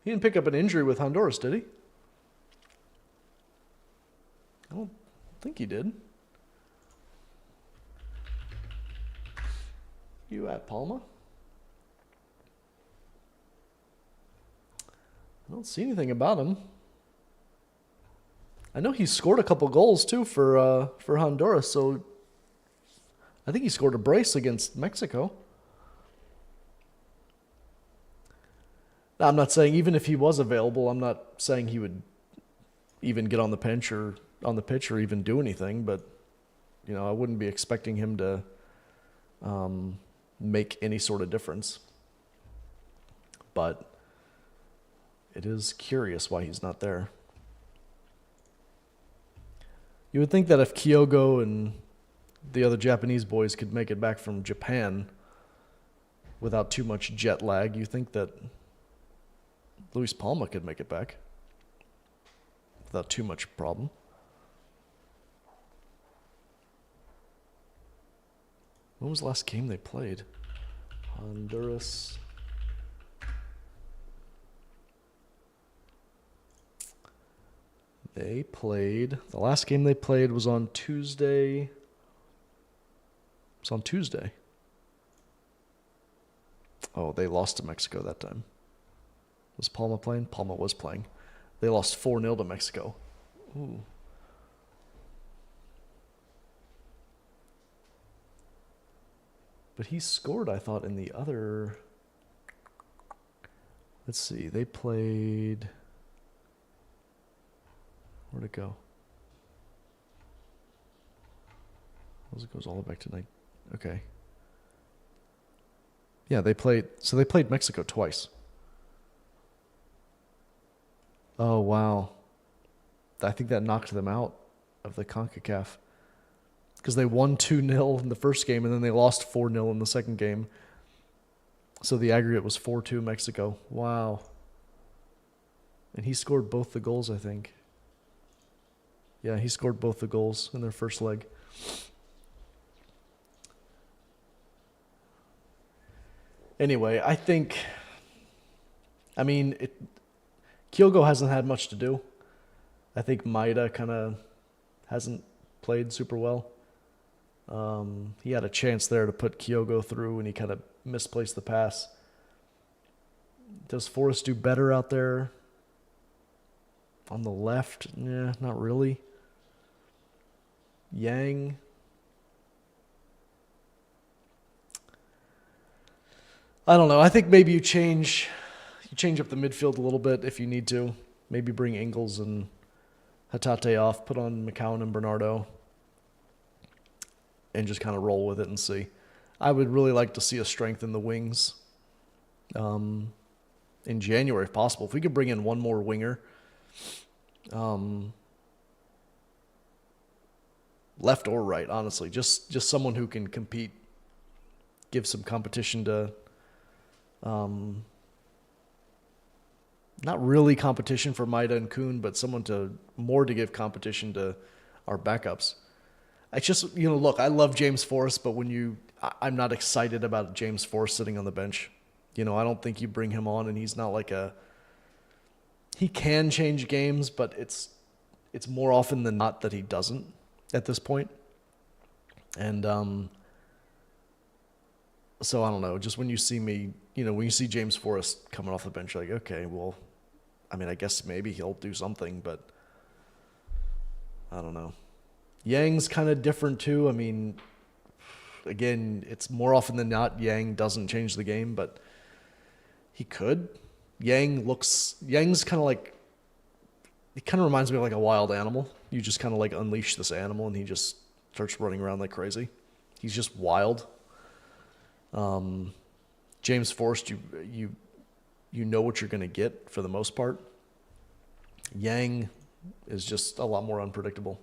Speaker 1: He didn't pick up an injury with Honduras, did he? I don't think he did. You at Palma? I don't see anything about him. I know he scored a couple goals too for Honduras, so I think he scored a brace against Mexico. Now, I'm not saying even if he was available, I'm not saying he would even get on the pitch or even do anything, but I wouldn't be expecting him to make any sort of difference. But it is curious why he's not there. You would think that if Kyogo and the other Japanese boys could make it back from Japan without too much jet lag, you think that Luis Palma could make it back without too much problem. When was the last game they played? Honduras. The last game they played was on Tuesday. It was on Tuesday. Oh, they lost to Mexico that time. Was Palma playing? Palma was playing. They lost 4-0 to Mexico. Ooh. But he scored, I thought, in the other... Let's see. They played... Where'd it go? It goes all the way back to night. Okay. Yeah, they played Mexico twice. Oh, wow. I think that knocked them out of the CONCACAF. Because they won 2-0 in the first game, and then they lost 4-0 in the second game. So the aggregate was 4-2 Mexico. Wow. And he scored both the goals, I think. Yeah, he scored both the goals in their first leg. Anyway, Kyogo hasn't had much to do. I think Maida kind of hasn't played super well. He had a chance there to put Kyogo through, and he kind of misplaced the pass. Does Forrest do better out there? On the left? Yeah, not really. Yang. I don't know. I think maybe you change You change up the midfield a little bit if you need to. Maybe bring Ingles and Hatate off, put on McCowan and Bernardo, and just kind of roll with it and see. I would really like to see a strength in the wings in January if possible. If we could bring in one more winger, left or right, honestly, just someone who can compete, give some competition to, not really competition for Maida and Kuhn, but someone to give competition to our backups. I just, look, I love James Forrest, but I'm not excited about James Forrest sitting on the bench. I don't think you bring him on and he's not he can change games, but it's more often than not that he doesn't at this point. And so I don't know, just when you see when you see James Forrest coming off the bench, you're like, okay, well, I guess maybe he'll do something, but I don't know. Yang's kind of different too. Again, it's more often than not Yang doesn't change the game, but he could. Yang's kind of he kind of reminds me of a wild animal. You just kind of unleash this animal and he just starts running around like crazy. He's just wild. James Forrest, you know what you're going to get for the most part. Yang is just a lot more unpredictable.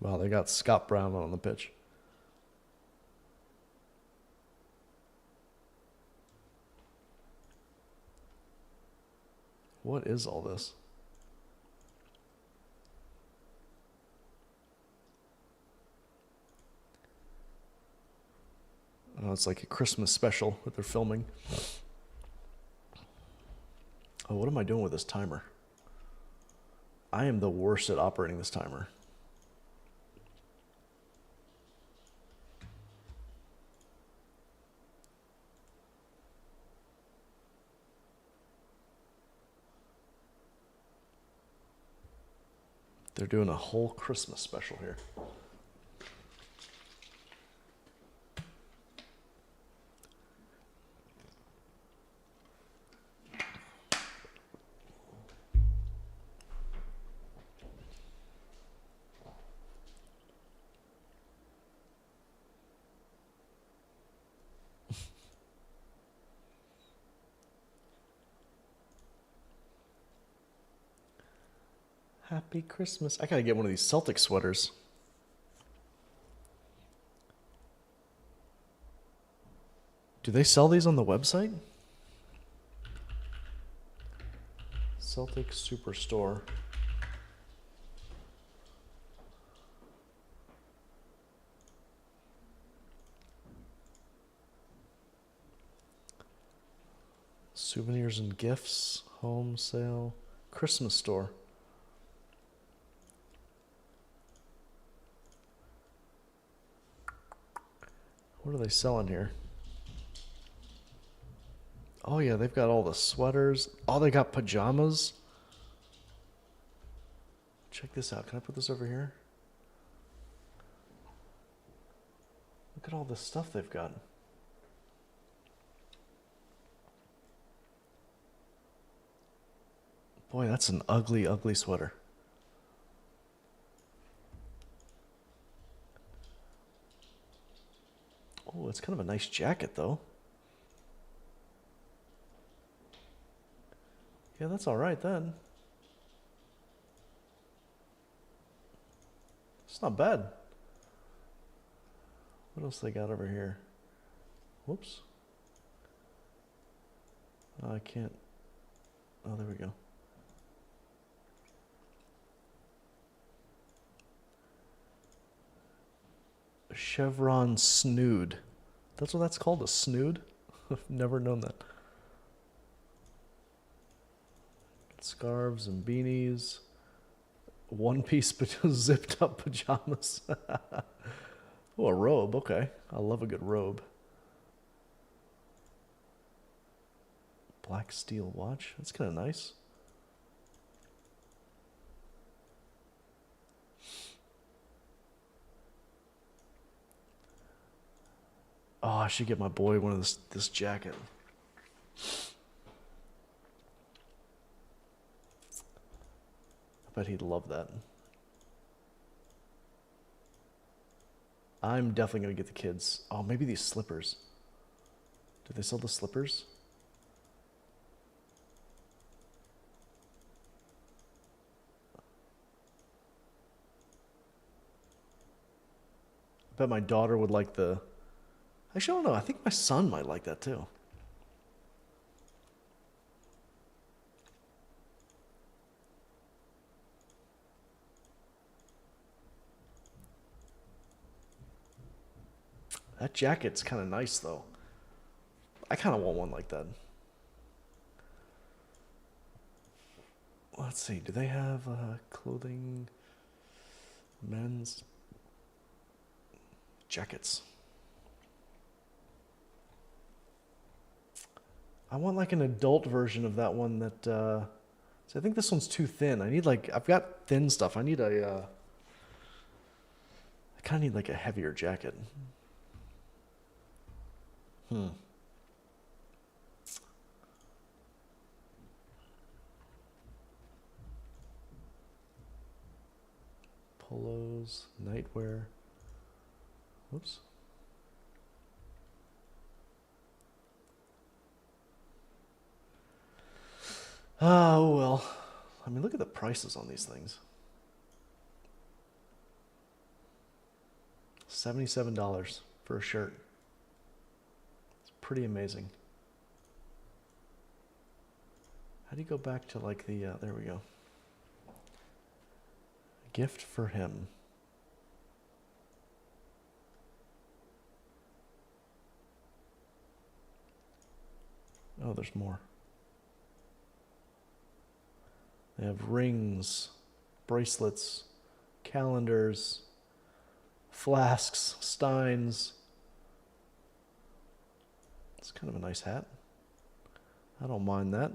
Speaker 1: Wow, they got Scott Brown on the pitch. What is all this? Oh, it's like a Christmas special that they're filming. Oh, what am I doing with this timer? I am the worst at operating this timer. They're doing a whole Christmas special here. Happy Christmas. I gotta get one of these Celtic sweaters. Do they sell these on the website? Celtic Superstore. Souvenirs and gifts, home sale, Christmas store. What are they selling here? Oh yeah, they've got all the sweaters. Oh, they got pajamas. Check this out. Can I put this over here? Look at all the stuff they've got. Boy, that's an ugly, ugly sweater. Oh, it's kind of a nice jacket, though. Yeah, that's all right then. It's not bad. What else they got over here? Whoops. I can't. Oh, there we go. Chevron snood. That's what that's called, a snood? I've never known that. Scarves and beanies. One piece zipped up pajamas. Oh, a robe. Okay. I love a good robe. Black steel watch. That's kind of nice. Oh, I should get my boy one of this jacket. I bet he'd love that. I'm definitely going to get the kids. Oh, maybe these slippers. Do they sell the slippers? I bet my daughter would like the... Actually, I don't know. I think my son might like that too. That jacket's kind of nice, though. I kind of want one like that. Let's see. Do they have clothing? Men's jackets. I want like an adult version of that one that. So I think this one's too thin. I need like I've got thin stuff. I need a. I kind of need like a heavier jacket. Polos, nightwear. Whoops. Oh, well. I mean, look at the prices on these things. $77 for a shirt. It's pretty amazing. How do you go back to like the, there we go. Gift for him. Oh, there's more. They have rings, bracelets, calendars, flasks, steins. It's kind of a nice hat. I don't mind that.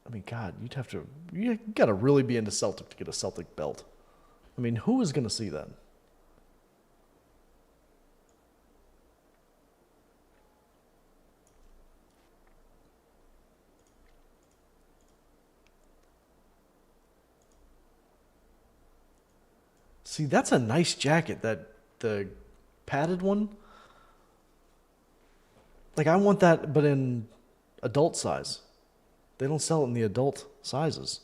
Speaker 1: I mean, God, you gotta really be into Celtic to get a Celtic belt. I mean, who is gonna see that? See, that's a nice jacket, the padded one. Like, I want that, but in adult size. They don't sell it in the adult sizes.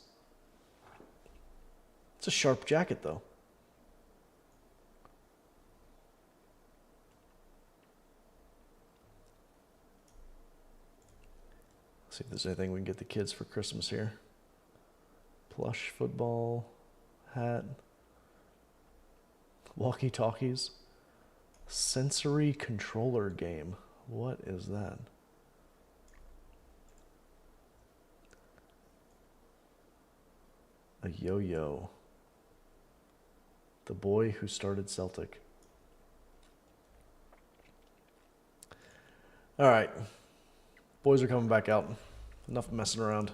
Speaker 1: It's a sharp jacket, though. Let's see if there's anything we can get the kids for Christmas here. Plush football, hat, walkie-talkies, sensory controller game. What is that? A yo-yo. The boy who started Celtic. All right. Boys are coming back out. Enough messing around.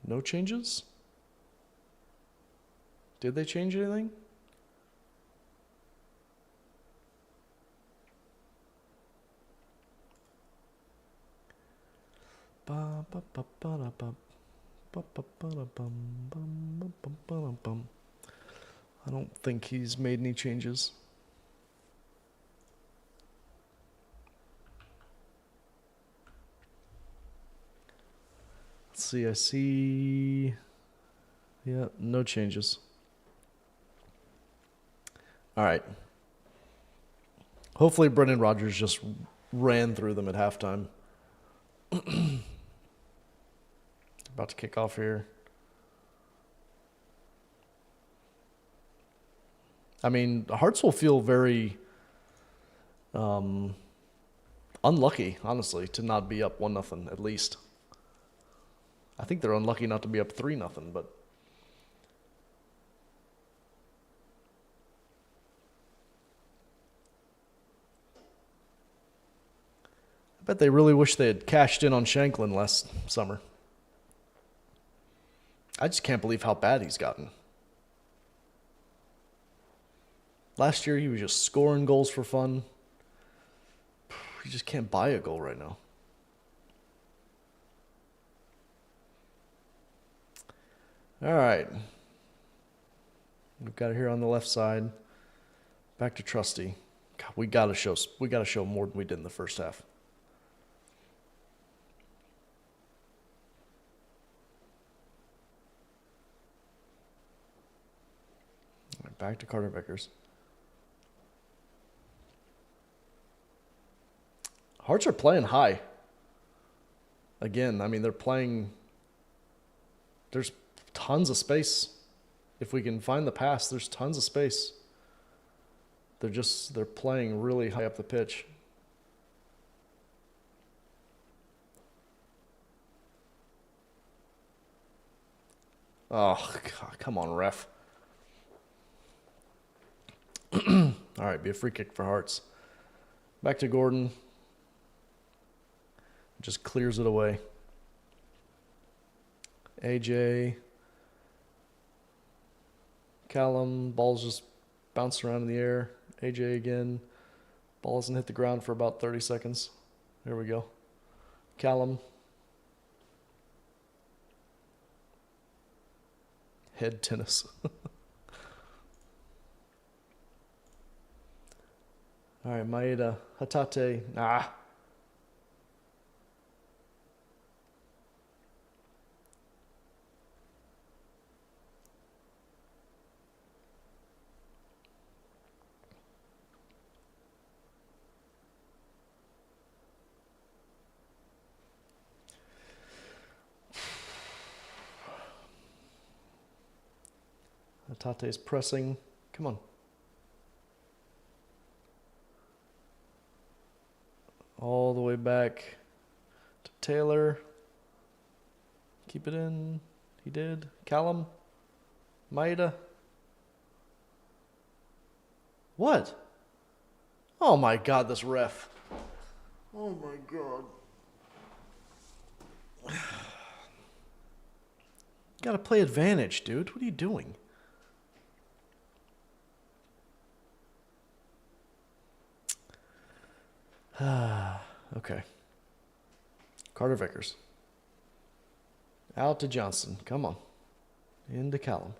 Speaker 1: No changes? Did they change anything? I don't think he's made any changes. Let's see, I see... Yeah, no changes. All right. Hopefully Brendan Rodgers just ran through them at halftime. About to kick off here. I mean, Hearts will feel very unlucky, honestly, to not be up 1-0 at least. I think they're unlucky not to be up 3-0, but I bet they really wish they had cashed in on Shanklin last summer. I just can't believe how bad he's gotten. Last year, he was just scoring goals for fun. You just can't buy a goal right now. All right. We've got it here on the left side. Back to Trusty. God, we gotta show more than we did in the first half. All right, back to Carter Vickers. Hearts are playing high. Again, I mean, they're playing. There's tons of space. If we can find the pass, there's tons of space. They're playing really high up the pitch. Oh, God, come on, ref. All right, be a free kick for Hearts. Back to Gordon. Just clears it away. AJ. Callum. Ball's just bouncing around in the air. AJ again. Ball hasn't hit the ground for about 30 seconds. There we go. Callum. Head tennis. All right, Maeda. Hatate. Hatate's pressing. Come on. All the way back to Taylor. Keep it in. He did. Callum. Maeda. What? Oh my God, this ref. Oh my God. Gotta play advantage, dude. What are you doing? Okay. Carter Vickers. Out to Johnson. Come on. Into Callum.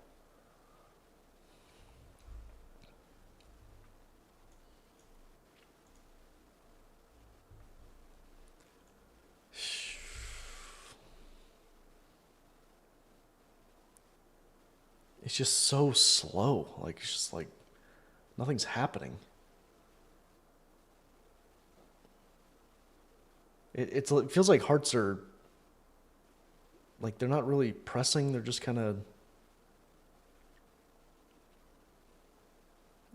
Speaker 1: It's just so slow. Like, it's just like nothing's happening. It feels like Hearts are, like, they're not really pressing. They're just kind of,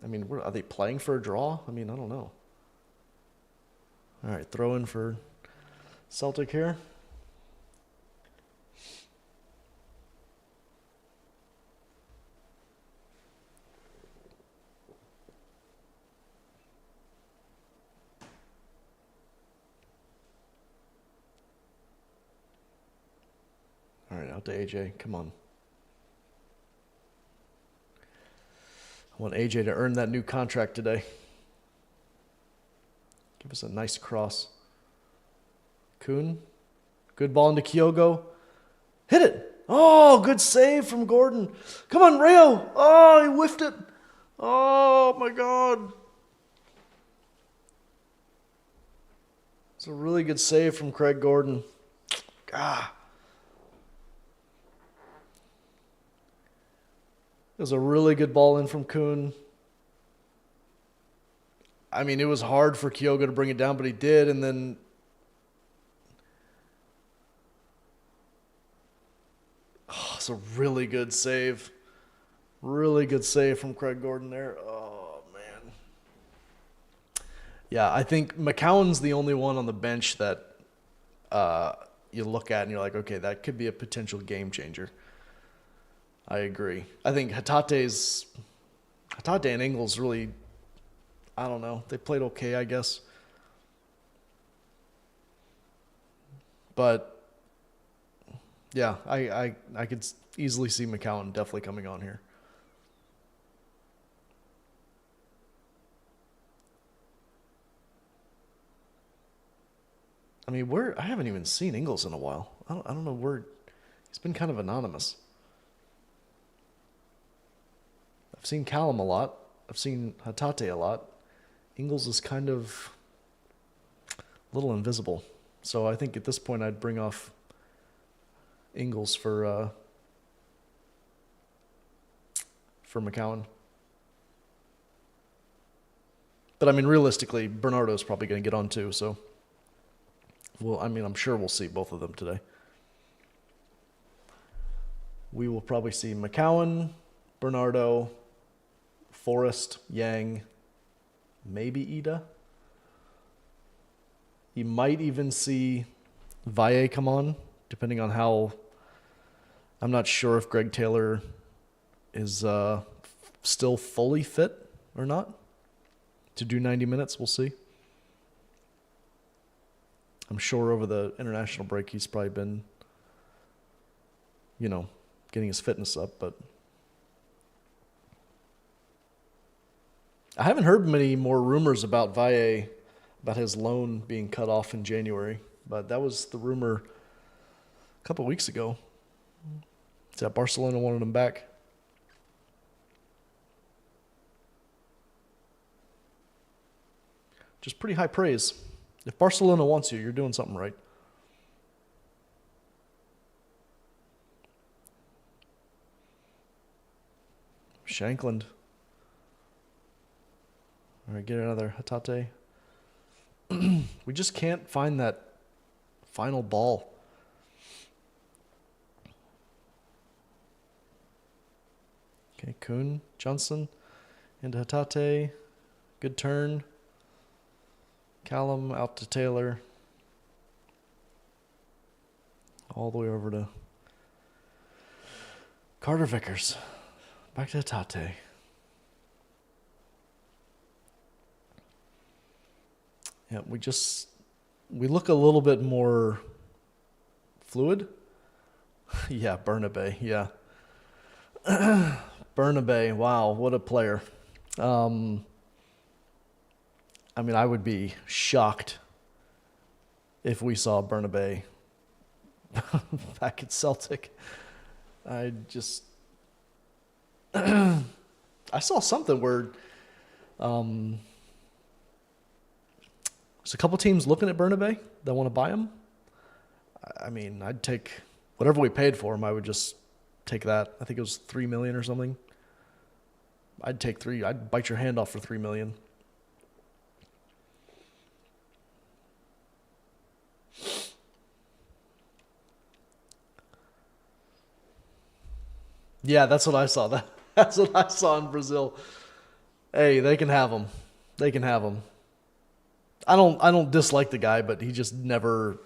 Speaker 1: I mean, are they playing for a draw? I mean, I don't know. All right, throw in for Celtic here. All right, out to AJ. Come on. I want AJ to earn that new contract today. Give us a nice cross. Kuhn. Good ball into Kyogo. Hit it. Oh, good save from Gordon. Come on, Rayo. Oh, he whiffed it. Oh, my God. It's a really good save from Craig Gordon. Ah. It was a really good ball in from Kuhn. I mean, it was hard for Kyogo to bring it down, but he did, and then it's a really good save. Really good save from Craig Gordon there. Oh, man. Yeah, I think McCowan's the only one on the bench that you look at and you're like, okay, that could be a potential game changer. I agree. I think Hatate and Ingles really, I don't know. They played okay, I guess. But yeah, I could easily see McCowan definitely coming on here. I mean, I haven't even seen Ingles in a while. I don't know where he's been kind of anonymous. I've seen Callum a lot. I've seen Hatate a lot. Ingles is kind of a little invisible. So I think at this point I'd bring off Ingles for McCowan. But I mean, realistically, Bernardo's probably going to get on too. So, well, I mean, I'm sure we'll see both of them today. We will probably see McCowan, Bernardo, Forrest, Yang, maybe Ida. You might even see Valle come on, depending on how. I'm not sure if Greg Taylor is still fully fit or not to do 90 minutes. We'll see. I'm sure over the international break he's probably been, getting his fitness up, but I haven't heard many more rumors about Valle, about his loan being cut off in January, but that was the rumor a couple weeks ago. That Barcelona wanted him back. Just pretty high praise. If Barcelona wants you, you're doing something right. Shankland. All right, get another Hatate. We just can't find that final ball. Okay, Kuhn, Johnson, into Hatate. Good turn. Callum out to Taylor. All the way over to Carter Vickers. Back to Hatate. Yeah, we look a little bit more fluid. Yeah, Bernabe, yeah. Bernabe, wow, what a player. I mean, I would be shocked if we saw Bernabe back at Celtic. I saw something where there's a couple teams looking at Bernabe that want to buy him. I mean, I'd take whatever we paid for him. I would just take that. I think it was $3 million or something. I'd take three. I'd bite your hand off for $3 million. Yeah, that's what I saw. That's what I saw in Brazil. Hey, they can have him. They can have him. I don't dislike the guy, but he just never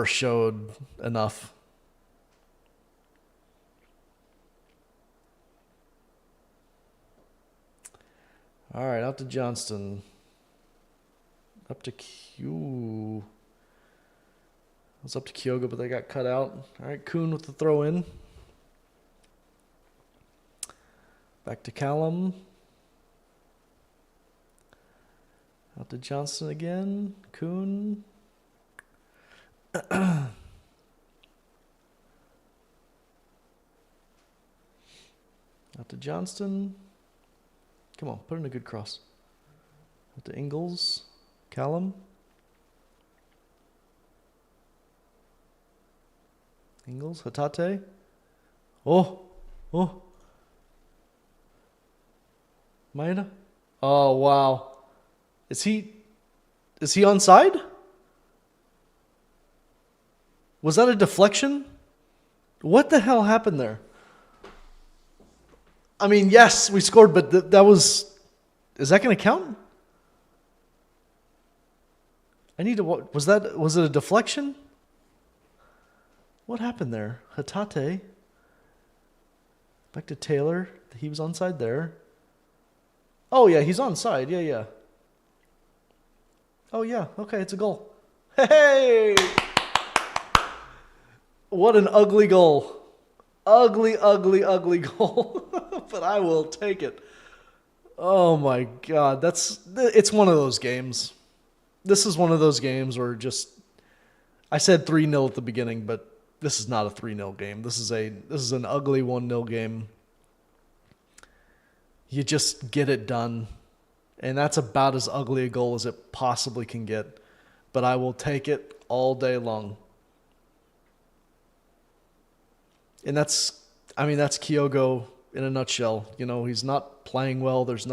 Speaker 1: showed enough. All right, out to Johnston. Up to Q. It was up to Kyogo, but they got cut out. All right, Kuhn with the throw in. Back to Callum. Out to Johnston again. Kuhn. Out to Johnston. Come on, put in a good cross. Out to Ingles. Callum. Ingles. Hatate. Oh. Maeda. Oh, wow. Is he onside? Was that a deflection? What the hell happened there? I mean, yes, we scored, but that was... Is that going to count? I need to... Was it a deflection? What happened there? Hatate. Back to Taylor. He was onside there. Oh, yeah, he's onside. Yeah. Oh, yeah. Okay, it's a goal. Hey! What an ugly goal. Ugly goal. But I will take it. Oh, my God. It's one of those games. This is one of those games where just... I said 3-0 at the beginning, but this is not a 3-0 game. This is an ugly 1-0 game. You just get it done. And that's about as ugly a goal as it possibly can get. But I will take it all day long. And that's Kyogo in a nutshell. You know, he's not playing well. There's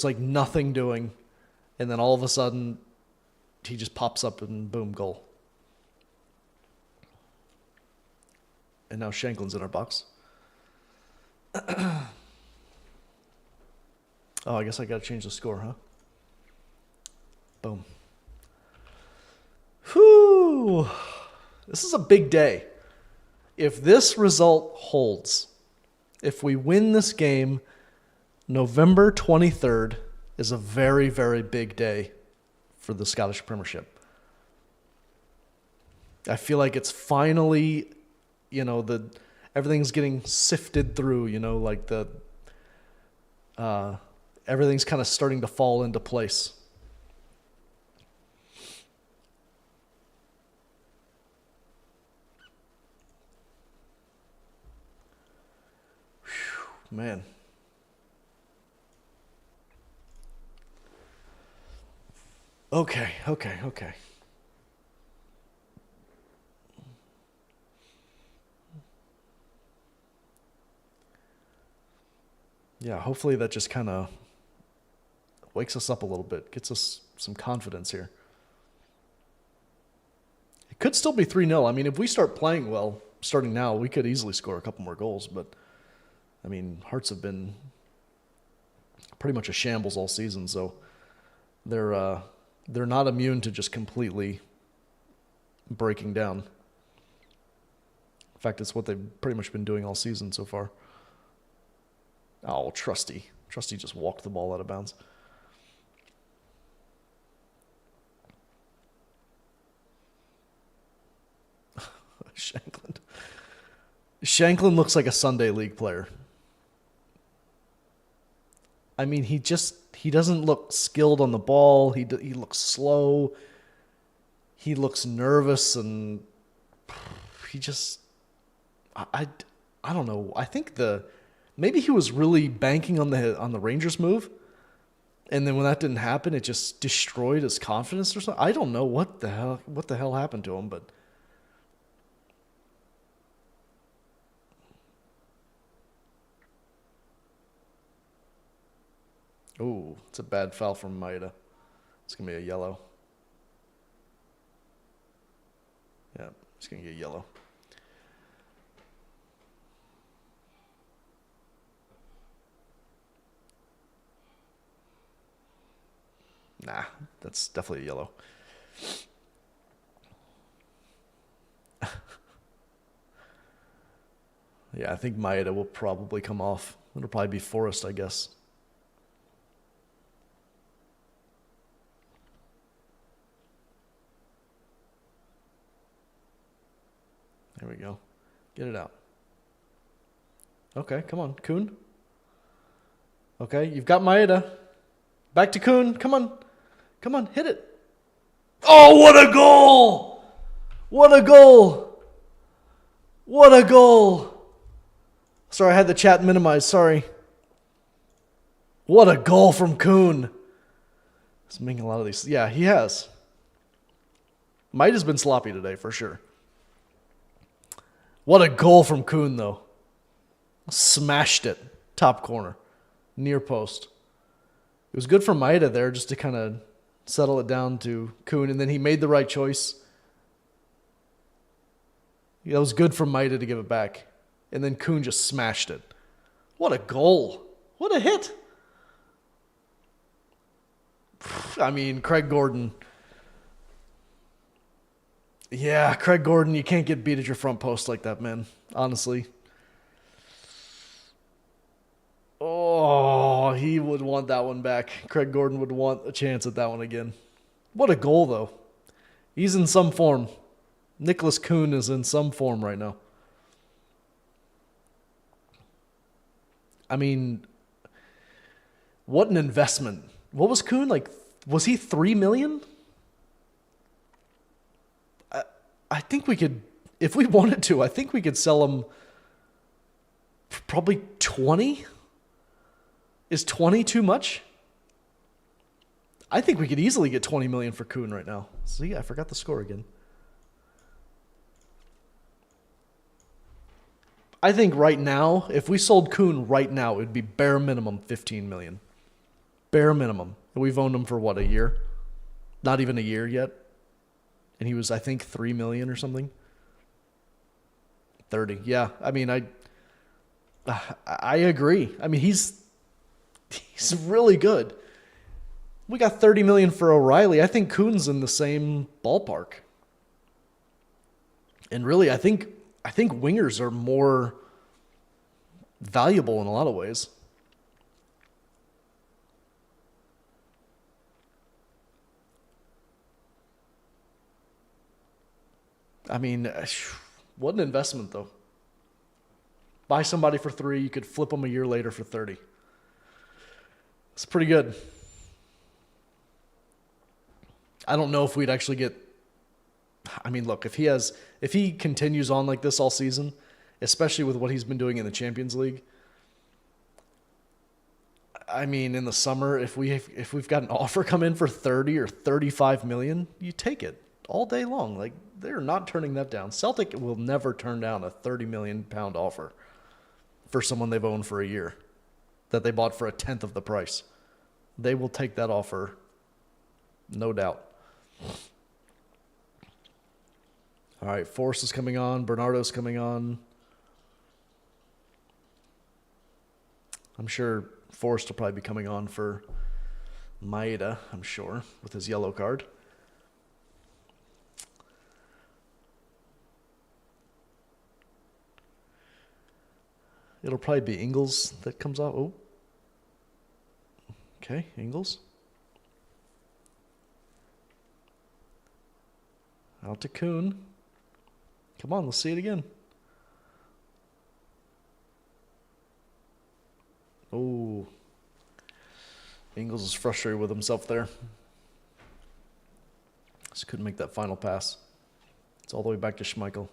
Speaker 1: like nothing doing. And then all of a sudden, he just pops up and boom, goal. And now Shanklin's in our box. Oh, I guess I got to change the score, huh? Boom. Whew. This is a big day. If this result holds, if we win this game, November 23rd is a very, very big day for the Scottish Premiership. I feel like it's finally, everything's getting sifted through, like everything's kind of starting to fall into place. Whew, man. Okay. Yeah, hopefully that just kind of wakes us up a little bit, gets us some confidence here. It could still be 3-0. I mean, if we start playing well, starting now, we could easily score a couple more goals. But, I mean, Hearts have been pretty much a shambles all season, so they're not immune to just completely breaking down. In fact, it's what they've pretty much been doing all season so far. Oh, Trusty. Trusty just walked the ball out of bounds. Shanklin looks like a Sunday League player. I mean, he doesn't look skilled on the ball. He looks slow. He looks nervous, and he just... I don't know. I think maybe he was really banking on the Rangers move, and then when that didn't happen, it just destroyed his confidence or something. I don't know what the hell happened to him, but ooh, it's a bad foul from Maeda. It's gonna be a yellow. Yeah, it's gonna get yellow. Nah, that's definitely a yellow. Yeah, I think Maeda will probably come off. It'll probably be Forrest, I guess. There we go. Get it out. Okay, come on, Kuhn. Okay, you've got Maeda. Back to Kuhn. Come on. Come on, hit it. Oh, what a goal! What a goal! What a goal! Sorry, I had the chat minimized. Sorry. What a goal from Kuhn. He's making a lot of these. Yeah, he has. Might has been sloppy today, for sure. What a goal from Kuhn, though. Smashed it. Top corner. Near post. It was good for Maeda there just to kind of settle it down to Kuhn, and then he made the right choice. That was good for Maeda to give it back. and then Kuhn just smashed it. What a goal. What a hit. I mean, Craig Gordon. Yeah, Craig Gordon, you can't get beat at your front post like that, man. Honestly. Oh, he would want that one back. Craig Gordon would want a chance at that one again. What a goal, though. He's in some form. Nicholas Kuhn is in some form right now. I mean, what an investment. What was Kuhn like? Was he $3 million? I think we could, if we wanted to, I think we could sell him for probably 20. Is 20 too much? I think we could easily get 20 million for Kuhn right now. See, I forgot the score again. I think right now, if we sold Kuhn right now, it would be bare minimum 15 million. Bare minimum. And we've owned him for what, a year? Not even a year yet. And he was, I think, 3 million or something. 30. Yeah. I mean, I agree. I mean, he's really good. We got 30 million for O'Reilly. I think Kuhn's in the same ballpark. And really, I think wingers are more valuable in a lot of ways. I mean, what an investment, though. Buy somebody for 3, you could flip them a year later for 30. It's pretty good. I don't know if we'd actually get. I mean, look, if he continues on like this all season, especially with what he's been doing in the Champions League. I mean, in the summer, if we've got an offer come in for 30 or 35 million, you take it all day long. Like, they're not turning that down. Celtic will never turn down a 30 million pound offer for someone they've owned for a year that they bought for a tenth of the price. They will take that offer, no doubt. All right, Forrest is coming on. Bernardo's coming on. I'm sure Forrest will probably be coming on for Maeda, I'm sure, with his yellow card. It'll probably be Ingles that comes off. Oh. Okay, Ingles. Out to Kuhn. Come on, let's see it again. Oh. Ingles is frustrated with himself there. Just couldn't make that final pass. It's all the way back to Schmeichel.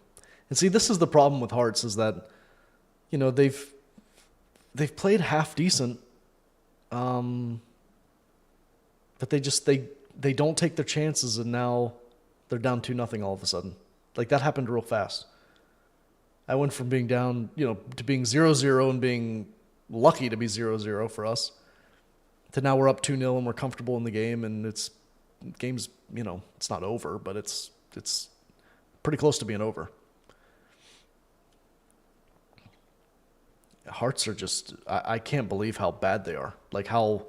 Speaker 1: And see, this is the problem with Hearts, is that, you know, they've played half decent, but they don't take their chances, and now they're down 2-0 all of a sudden. Like, that happened real fast. I went from being down, to being 0-0 and being lucky to be 0-0 for us, to now we're up 2-0 and we're comfortable in the game, and game's, it's not over, but it's pretty close to being over. Hearts are just, I can't believe how bad they are. Like, how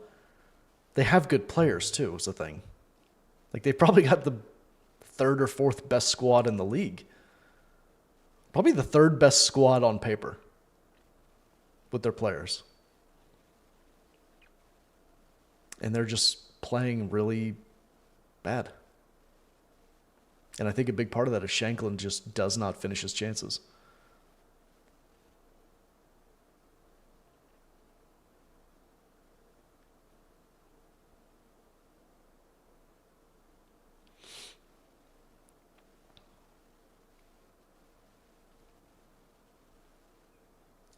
Speaker 1: they have good players too is the thing. Like, they've probably got the 3rd or 4th best squad in the league. Probably the 3rd best squad on paper with their players. And they're just playing really bad. And I think a big part of that is Shanklin just does not finish his chances.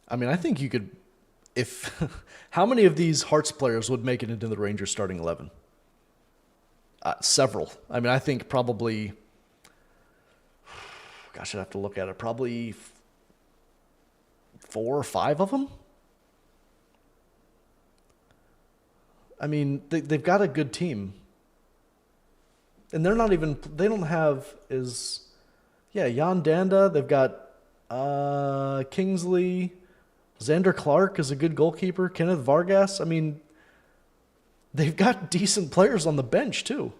Speaker 1: I mean, I think you could, how many of these Hearts players would make it into the Rangers starting 11? Several. I mean, I think probably, gosh, I'd have to look at it, probably 4 or 5 of them. I mean, they've got a good team. And they don't have Jan Danda, they've got Kingsley, Xander Clark is a good goalkeeper. Kenneth Vargas. I mean, they've got decent players on the bench too.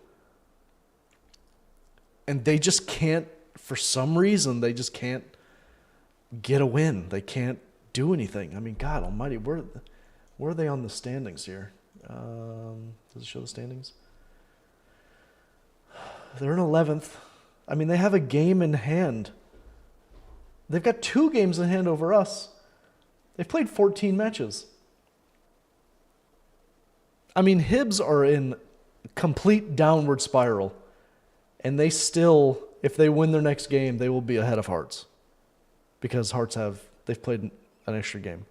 Speaker 1: And they just can't, for some reason, they just can't get a win. They can't do anything. I mean, God almighty, where are they on the standings here? Does it show the standings? They're in 11th. I mean, they have a game in hand. They've got 2 games in hand over us. They've played 14 matches. I mean, Hibs are in complete downward spiral. And they still, if they win their next game, they will be ahead of Hearts. Because they've played an extra game.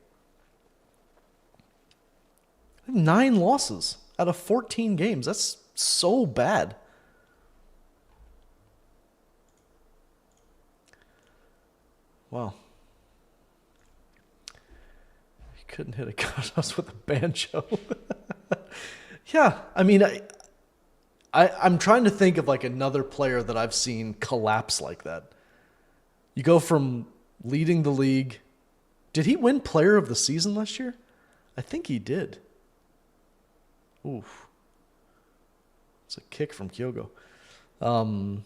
Speaker 1: 9 losses out of 14 games. That's so bad. Wow. He couldn't hit a cutoff with a banjo. Yeah, I mean, I'm trying to think of like another player that I've seen collapse like that. You go from leading the league. Did he win player of the season last year? I think he did. Oof. It's a kick from Kyogo. Wasn't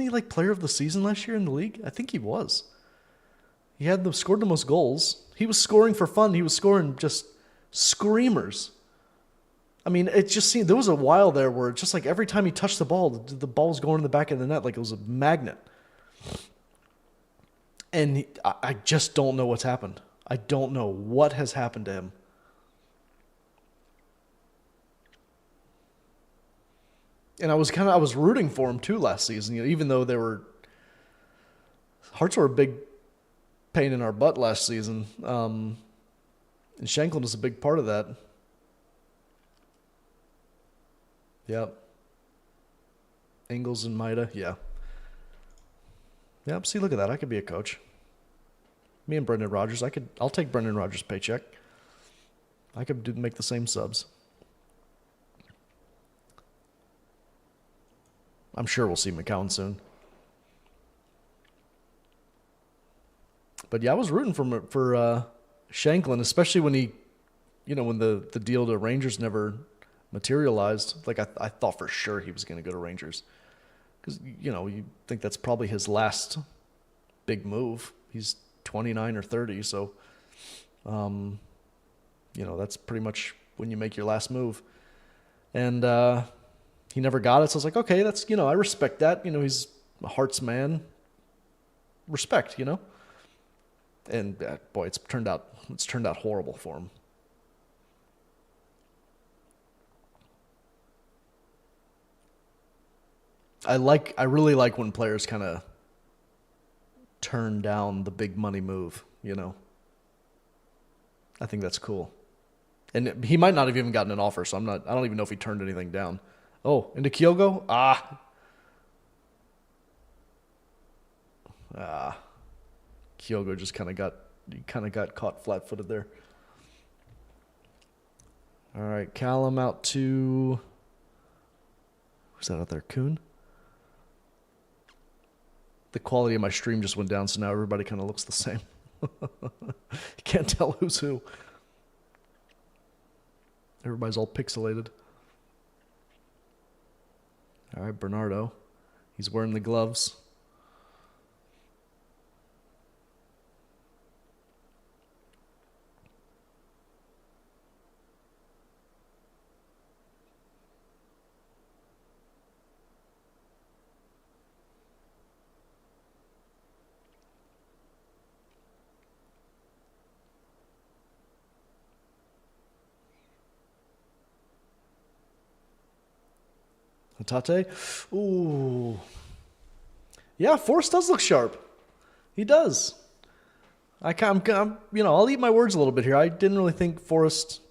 Speaker 1: he like player of the season last year in the league? I think he was. He had scored the most goals. He was scoring for fun. He was scoring just screamers. I mean, it just seemed there was a while there where just like every time he touched the ball was going in the back of the net like it was a magnet. And I just don't know what's happened. I don't know what has happened to him. And I was rooting for him too last season, even though Hearts were a big pain in our butt last season. And Shanklin was a big part of that. Yep. Ingles and Maida, yeah. Yep, see, look at that. I could be a coach. Me and Brendan Rodgers, I'll take Brendan Rodgers' paycheck. I could make the same subs. I'm sure we'll see McCown soon. But yeah, I was rooting for Shanklin, especially when when the deal to Rangers never materialized. Like I thought for sure he was going to go to Rangers. Because, you think that's probably his last big move. He's 29 or 30, so, that's pretty much when you make your last move. And he never got it, so I was like, okay, that's, I respect that. He's a Hearts man. Respect, And, boy, it's turned out horrible for him. I really like when players kind of turn down the big money move, I think that's cool. And he might not have even gotten an offer, so I don't even know if he turned anything down. Oh, into Kyogo? Kyogo just kind of got caught flat-footed there. All right, Callum out to, who's that out there? Kuhn? The quality of my stream just went down, so now everybody kind of looks the same. You can't tell who's who. Everybody's all pixelated. All right, Bernardo. He's wearing the gloves. Tate. Ooh. Yeah, Forrest does look sharp. He does. I'll eat my words a little bit here. I didn't really think Forrest,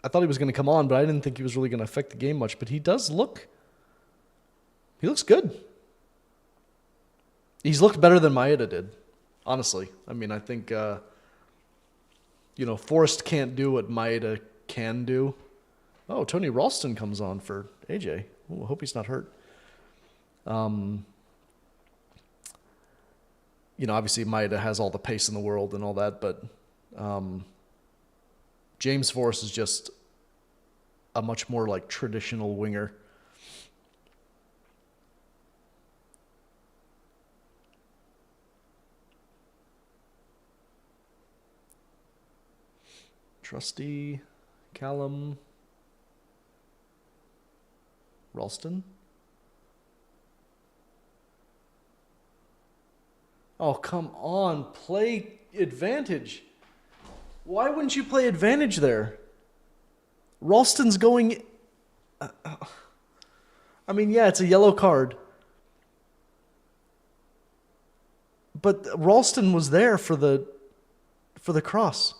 Speaker 1: I thought he was going to come on, but I didn't think he was really going to affect the game much. But he looks good. He's looked better than Maeda did, honestly. I mean, I think, Forrest can't do what Maeda can do. Oh, Tony Ralston comes on for AJ. Ooh, I hope he's not hurt. Obviously Maeda has all the pace in the world and all that, but James Forrest is just a much more like traditional winger. Trusty, Callum, Ralston. Oh, come on. Play advantage. Why wouldn't you play advantage there? Ralston's going. I mean, yeah, it's a yellow card. But Ralston was there for the cross.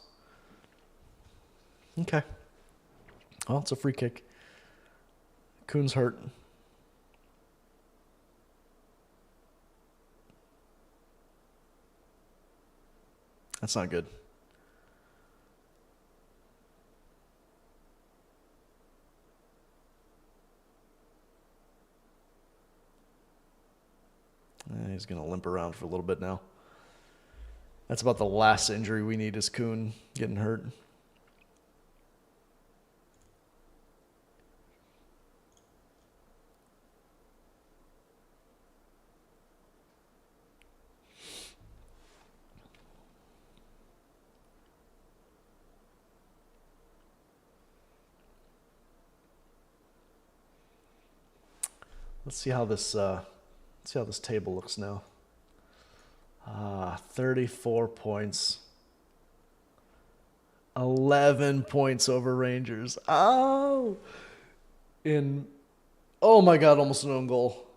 Speaker 1: Okay. Well, it's a free kick. Kuhn's hurt. That's not good. He's going to limp around for a little bit now. That's about the last injury we need is Kuhn getting hurt. Let's see how this table looks now. 34 points. 11 points over Rangers. Oh my God, almost an own goal.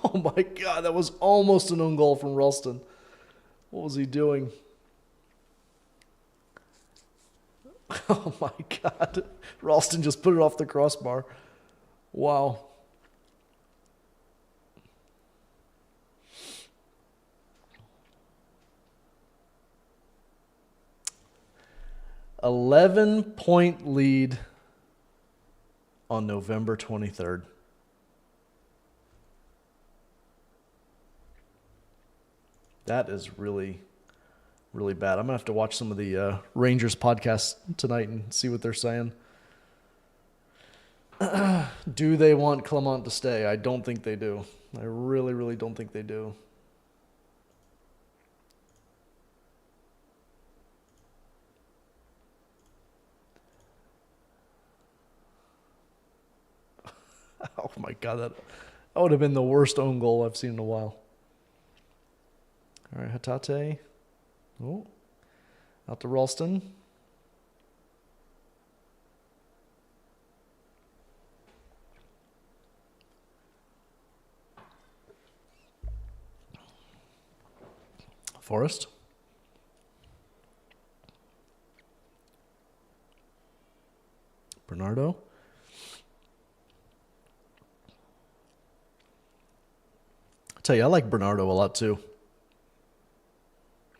Speaker 1: Oh my God, that was almost an own goal from Ralston. What was he doing? Oh my God. Ralston just put it off the crossbar. Wow. $11-point lead on November 23rd. That is really, really bad. I'm going to have to watch some of the Rangers podcasts tonight and see what they're saying. Do they want Clement to stay? I don't think they do. I really, really don't think they do. Oh my God, that would have been the worst own goal I've seen in a while. All right, Hatate. Oh, out to Ralston. Forrest. Bernardo. I tell you, I like Bernardo a lot too.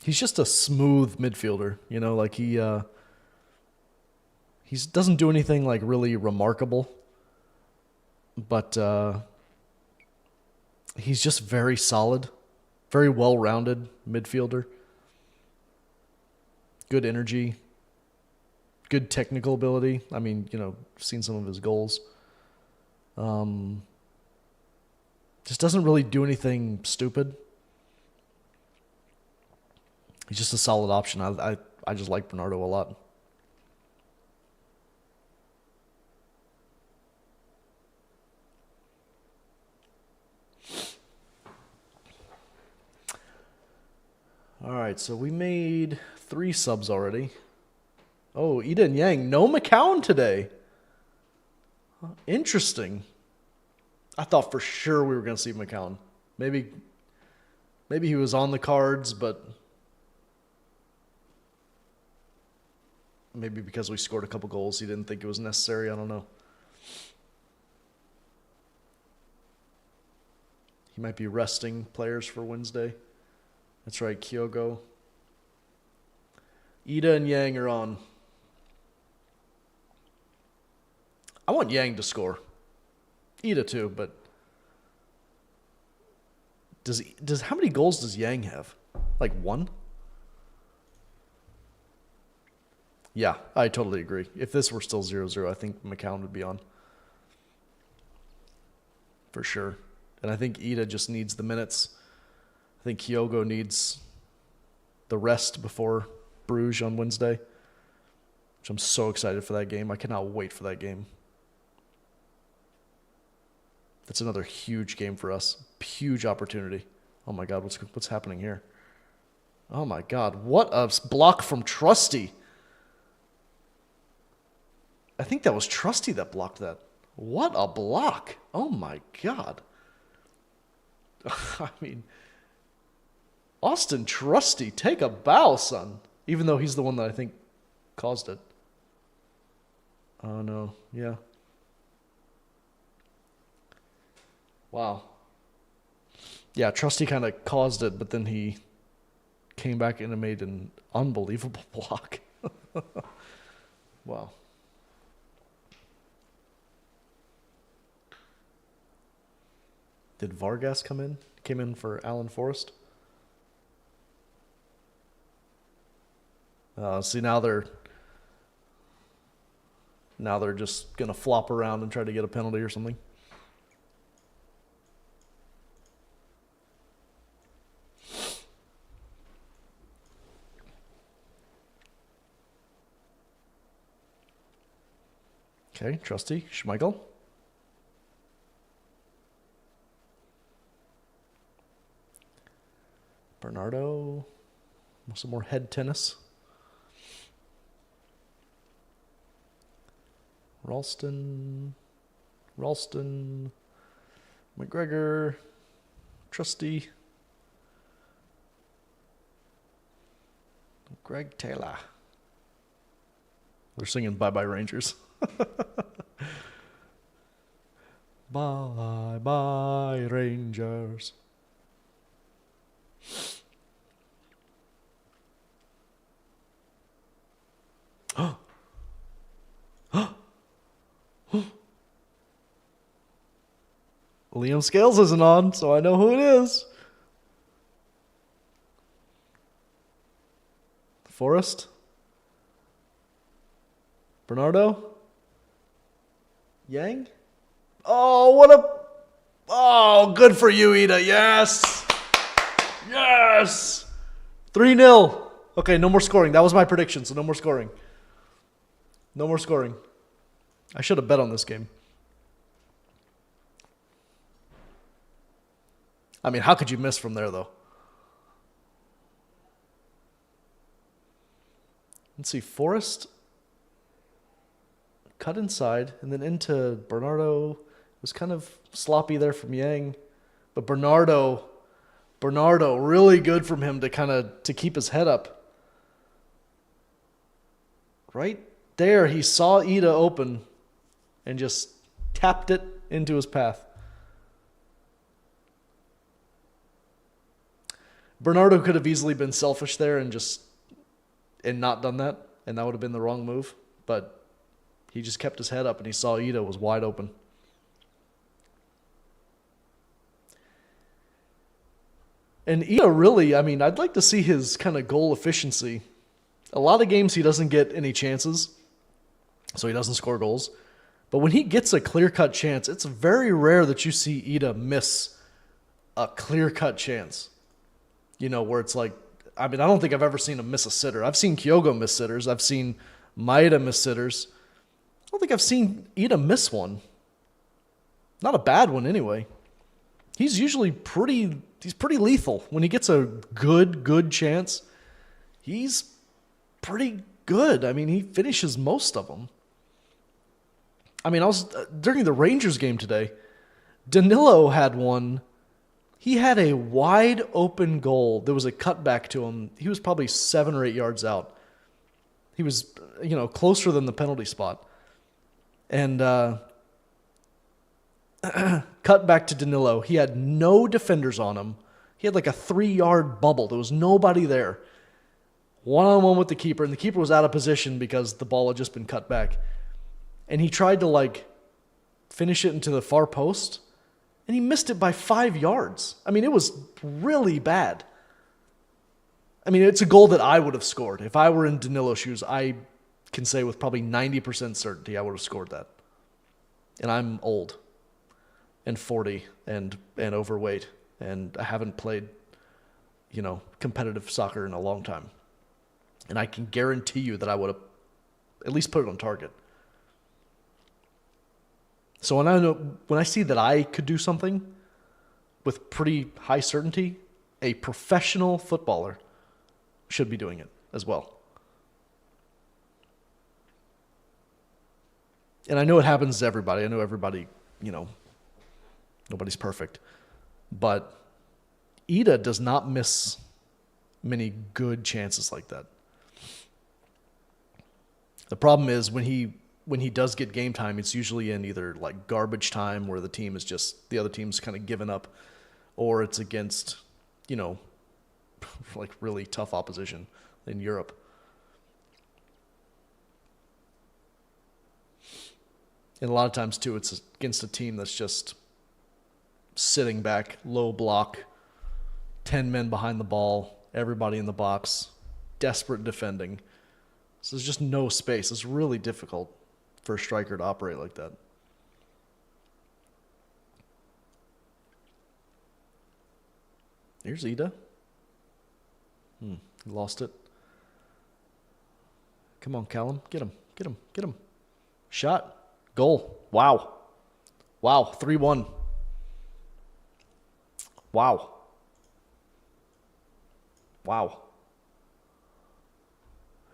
Speaker 1: He's just a smooth midfielder, like he doesn't do anything like really remarkable, but he's just very solid, very well-rounded midfielder. Good energy, good technical ability. I mean, seen some of his goals. Just doesn't really do anything stupid. He's just a solid option. I just like Bernardo a lot. All right, so we made 3 subs already. Oh, Ida and Yang. No McCown today. Interesting. I thought for sure we were going to see McCown. Maybe he was on the cards, but maybe because we scored a couple goals, he didn't think it was necessary. I don't know. He might be resting players for Wednesday. That's right, Kyogo. Ida and Yang are on. I want Yang to score. Ida too, but Does how many goals does Yang have? Like 1? Yeah, I totally agree. If this were still 0-0, I think McCown would be on. For sure. And I think Ida just needs the minutes. I think Kyogo needs the rest before Bruges on Wednesday. Which I'm so excited for that game. I cannot wait for that game. That's another huge game for us. Huge opportunity. Oh my God, what's happening here? Oh my God, what a block from Trusty. I think that was Trusty that blocked that. What a block. Oh my God. I mean, Austin Trusty, take a bow, son. Even though he's the one that I think caused it. Oh no, yeah. Wow. Yeah, Trusty kind of caused it, but then he came back and made an unbelievable block. Wow. Did Vargas come in? Came in for Alan Forrest? See, now they're just going to flop around and try to get a penalty or something. Okay, Trusty, Schmeichel. Bernardo. Some more head tennis. Ralston. McGregor. Trusty. Greg Taylor. They're singing Bye Bye Rangers. Bye bye Rangers. Liam Scales isn't on, so I know who it is. Forrest? Bernardo? Yang? Oh, good for you, Ida. Yes. Yes. 3-0. Okay, no more scoring. That was my prediction, so no more scoring. No more scoring. I should have bet on this game. I mean, how could you miss from there, though? Let's see. Forrest cut inside and then into Bernardo. It was kind of sloppy there from Yang. But Bernardo, really good from him to keep his head up. Right there, he saw Ida open and just tapped it into his path. Bernardo could have easily been selfish there and not done that, and that would have been the wrong move. But he just kept his head up and he saw Ida was wide open. And Ida really, I mean, I'd like to see his kind of goal efficiency. A lot of games he doesn't get any chances, so he doesn't score goals. But when he gets a clear-cut chance, it's very rare that you see Ida miss a clear-cut chance. You know, where it's like, I mean, I don't think I've ever seen him miss a sitter. I've seen Kyogo miss sitters. I've seen Maeda miss sitters. I don't think I've seen Ida miss one. Not a bad one, anyway. He's usually pretty lethal. When he gets a good chance, he's pretty good. I mean, he finishes most of them. I mean, during the Rangers game today, Danilo had one. He had a wide open goal. There was a cutback to him. He was probably 7 or 8 yards out. He was, closer than the penalty spot. And cut back to Danilo. He had no defenders on him. He had like a 3-yard bubble. There was nobody there. One-on-one with the keeper, and the keeper was out of position because the ball had just been cut back. And he tried to finish it into the far post, and he missed it by 5 yards. I mean, it was really bad. I mean, it's a goal that I would have scored. If I were in Danilo's shoes, I can say with probably 90% certainty I would have scored that. And I'm old and 40 and overweight, and I haven't played, competitive soccer in a long time. And I can guarantee you that I would have at least put it on target. So when I see that I could do something with pretty high certainty, a professional footballer should be doing it as well. And I know it happens to everybody. I know everybody, nobody's perfect. But Ida does not miss many good chances like that. The problem is when he does get game time, it's usually in either like garbage time where the other team's kind of given up, or it's against, like really tough opposition in Europe. And a lot of times too, it's against a team that's just sitting back, low block, 10 men behind the ball, everybody in the box, desperate defending. So there's just no space. It's really difficult for a striker to operate like that. Here's Ida. He lost it. Come on, Callum. Get him. Shot. Goal. Wow. 3-1. Wow.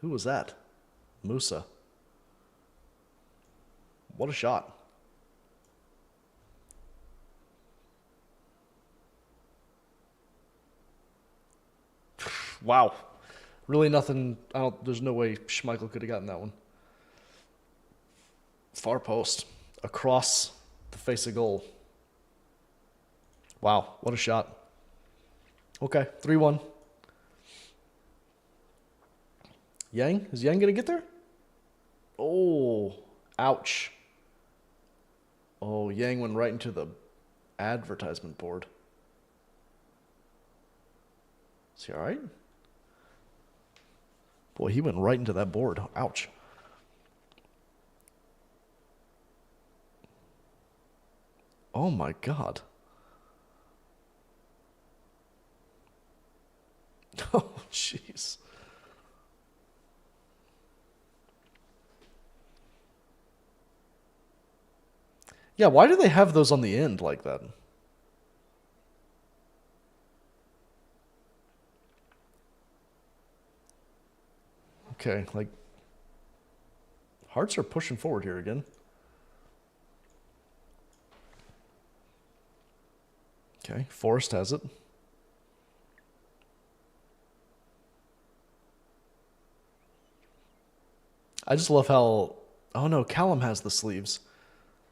Speaker 1: Who was that? Musa. What a shot. Wow. Really nothing. There's no way Schmeichel could have gotten that one. Far post. Across the face of goal. Wow. What a shot. Okay. 3-1. Yang? Is Yang going to get there? Oh. Ouch. Oh, Yang went right into the advertisement board. Is he all right? Boy, he went right into that board. Ouch. Oh, my God. Oh, jeez. Yeah, why do they have those on the end like that? Okay, like, Hearts are pushing forward here again. Okay, Forrest has it. I just love how... Oh no, Callum has the sleeves.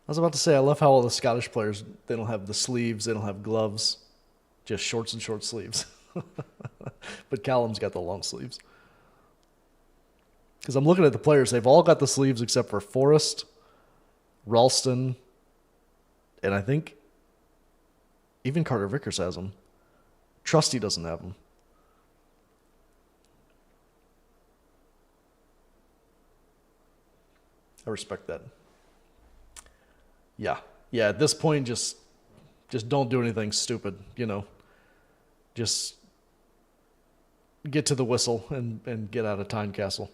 Speaker 1: I was about to say, I love how all the Scottish players, they don't have the sleeves, they don't have gloves, just shorts and short sleeves. But Callum's got the long sleeves. Because I'm looking at the players, they've all got the sleeves except for Forrest, Ralston, and I think even Carter Vickers has them. Trusty doesn't have them. I respect that. Yeah. At this point, just don't do anything stupid, Just get to the whistle and get out of Tynecastle.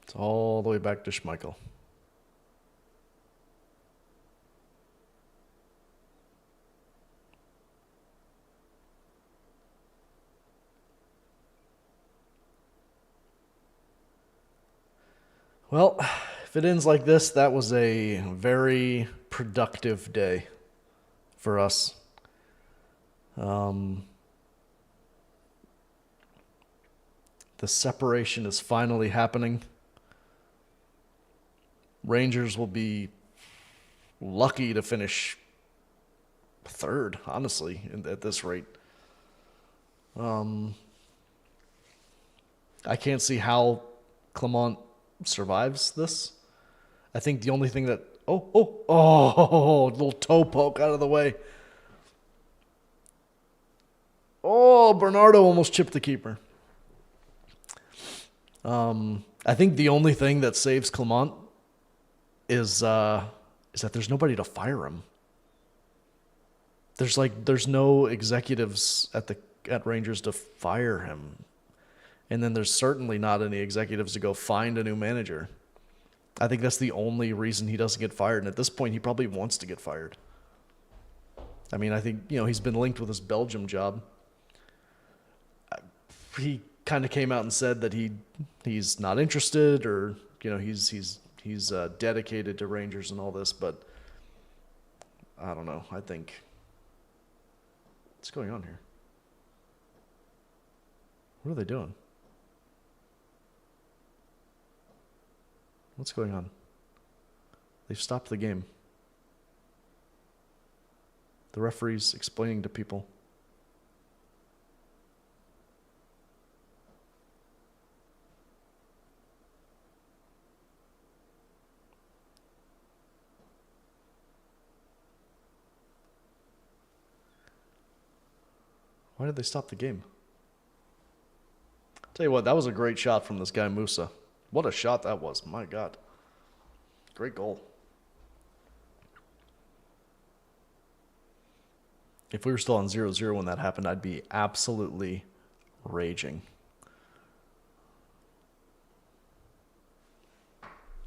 Speaker 1: It's all the way back to Schmeichel. Well, if it ends like this, that was a very productive day for us. The separation is finally happening. Rangers will be lucky to finish third, honestly, at this rate. I can't see how Clement survives this. I think the only thing that little toe poke out of the way. Oh, Bernardo almost chipped the keeper. I think the only thing that saves Clement is that there's nobody to fire him. There's no executives at Rangers to fire him. And then there's certainly not any executives to go find a new manager. I think that's the only reason he doesn't get fired. And at this point, he probably wants to get fired. I mean, I think, he's been linked with his Belgium job. He kind of came out and said that he's not interested, or, he's dedicated to Rangers and all this, but I don't know. I think, what's going on here? What are they doing? What's going on? They've stopped the game. The referee's explaining to people. Why did they stop the game? Tell you what, that was a great shot from this guy Musa. What a shot that was. My God. Great goal. If we were still on 0-0 when that happened, I'd be absolutely raging.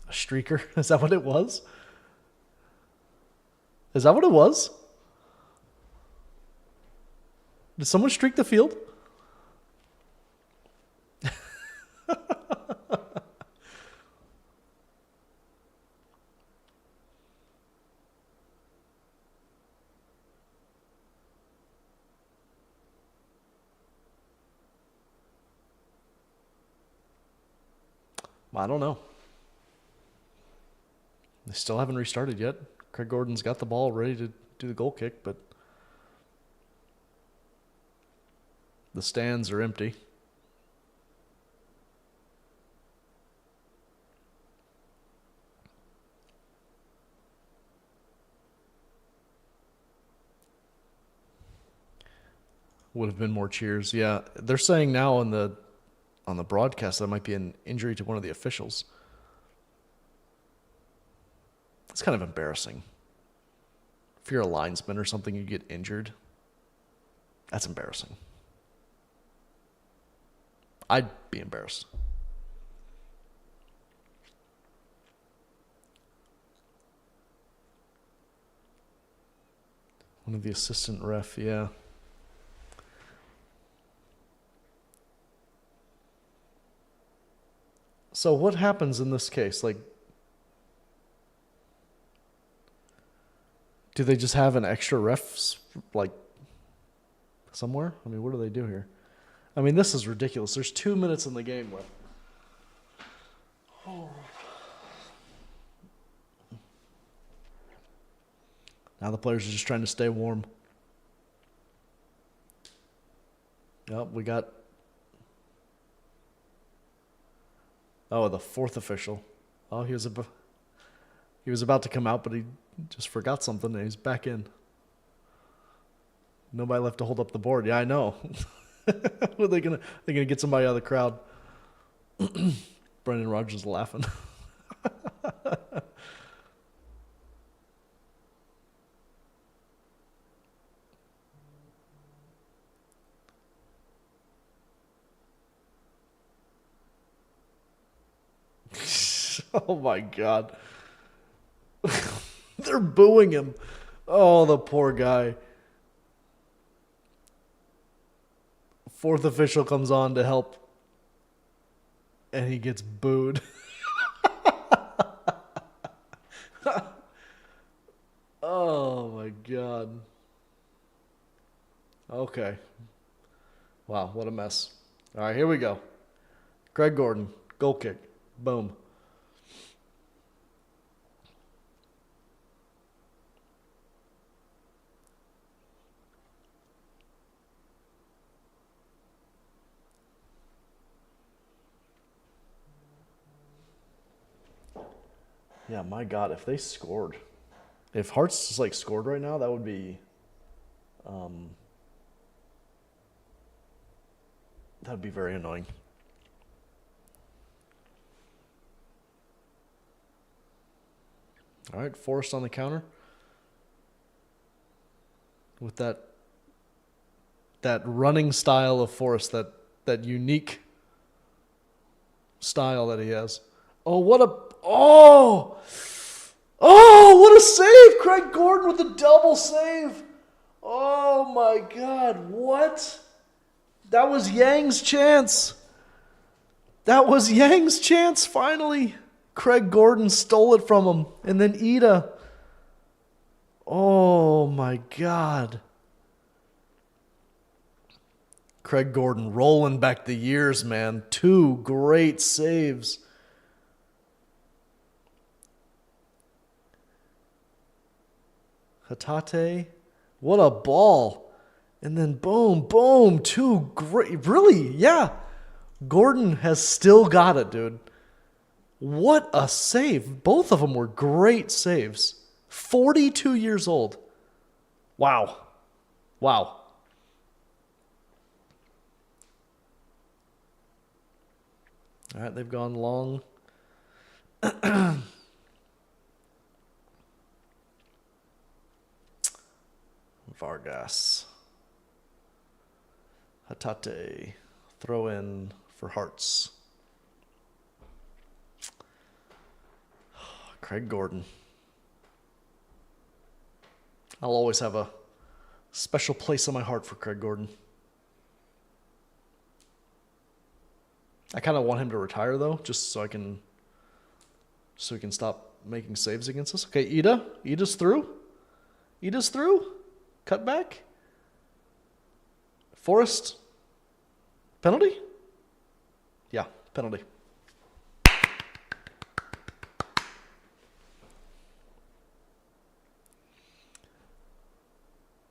Speaker 1: A streaker? Is that what it was? Is that what it was? Did someone streak the field? I don't know. They still haven't restarted yet. Craig Gordon's got the ball ready to do the goal kick, but the stands are empty. Would have been more cheers. Yeah, they're saying now on the broadcast that might be an injury to one of the officials. It's kind of embarrassing. If you're a linesman or something, you get injured. That's embarrassing. I'd be embarrassed. One of the assistant ref, yeah. So what happens in this case? Like, do they just have an extra ref, like, somewhere? I mean, what do they do here? I mean, this is ridiculous. There's 2 minutes in the game left. Oh. Now the players are just trying to stay warm. Yep, we got... Oh, the fourth official. Oh, he was about to come out, but he just forgot something, and he's back in. Nobody left to hold up the board. Yeah, I know. What are they gonna? They're gonna get somebody out of the crowd. Brendan Rodgers is laughing. Oh my God. They're booing him. Oh, the poor guy. Fourth official comes on to help, and he gets booed. Oh my God. Okay. Wow, what a mess. All right, here we go. Craig Gordon, goal kick. Boom. Yeah, my God, if they scored, if Hearts just like scored right now, that would be, that would be very annoying. All right, Forrest on the counter with that running style of Forrest, that unique style that he has. Oh, what a save! Craig Gordon with a double save. Oh my God, what? That was Yang's chance. That was Yang's chance finally. Craig Gordon stole it from him, and then Ida. Oh my God. Craig Gordon rolling back the years, man. 2 great saves. Hatate, what a ball. And then boom, boom, 2 great. Really, yeah. Gordon has still got it, dude. What a save. Both of them were great saves. 42 years old. Wow. Wow. All right, they've gone long. Vargas. Hatate. Throw in for Hearts. Craig Gordon. I'll always have a special place in my heart for Craig Gordon. I kind of want him to retire though, just so he can stop making saves against us. Okay, Ida's through. Ida's through. Cut back. Forrest. Penalty? Yeah, penalty.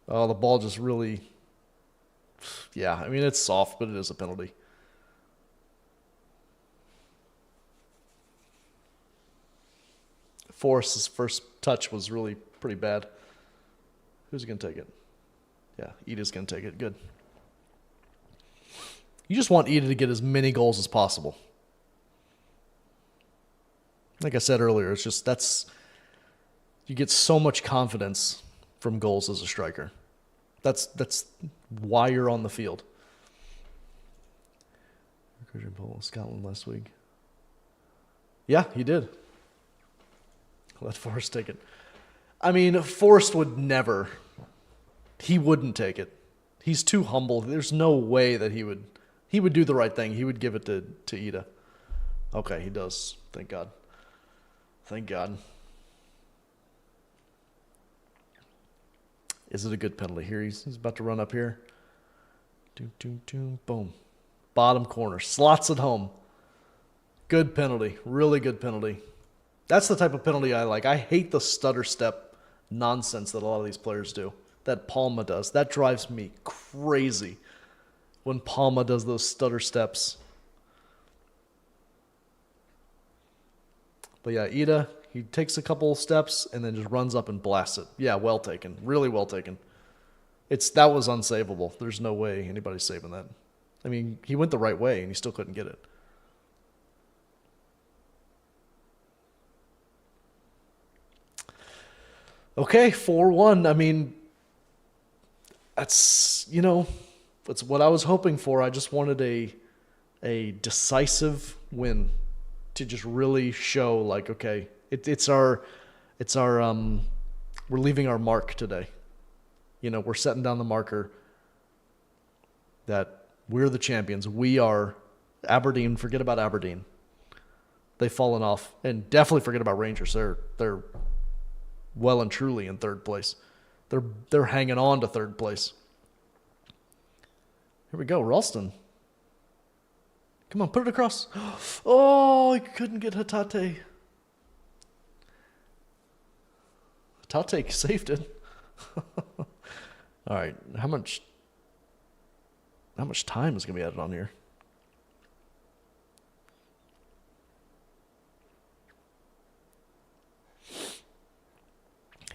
Speaker 1: Oh, the ball just really... Yeah, I mean, it's soft, but it is a penalty. Forrest's first touch was really pretty bad. Who's going to take it? Yeah, Ida's going to take it. Good. You just want Ida to get as many goals as possible. Like I said earlier, it's just you get so much confidence from goals as a striker. That's why you're on the field. Scotland last week. Yeah, he did. Let Forrest take it. I mean, Forrest would never. He wouldn't take it. He's too humble. There's no way that he would do the right thing. He would give it to Ida. Okay, he does. Thank God. Thank God. Is it a good penalty? Here he's about to run up here. Boom. Bottom corner. Slots it home. Good penalty. Really good penalty. That's the type of penalty I like. I hate the stutter step nonsense that a lot of these players do. That Palma does. That drives me crazy when Palma does those stutter steps. But yeah, Ida, he takes a couple steps and then just runs up and blasts it. Yeah, well taken. Really well taken. That was unsavable. There's no way anybody's saving that. I mean, he went the right way and he still couldn't get it. Okay, 4-1. I mean, that's what I was hoping for. I just wanted a decisive win to just really show like, okay, it's our we're leaving our mark today. We're setting down the marker that we're the champions. We are Aberdeen. Forget about Aberdeen. They've fallen off, and definitely forget about Rangers. They're well and truly in third place. They're hanging on to third place. Here we go, Ralston. Come on, put it across. Oh, I couldn't get Hatate. Hatate saved it. All right, how much time is going to be added on here?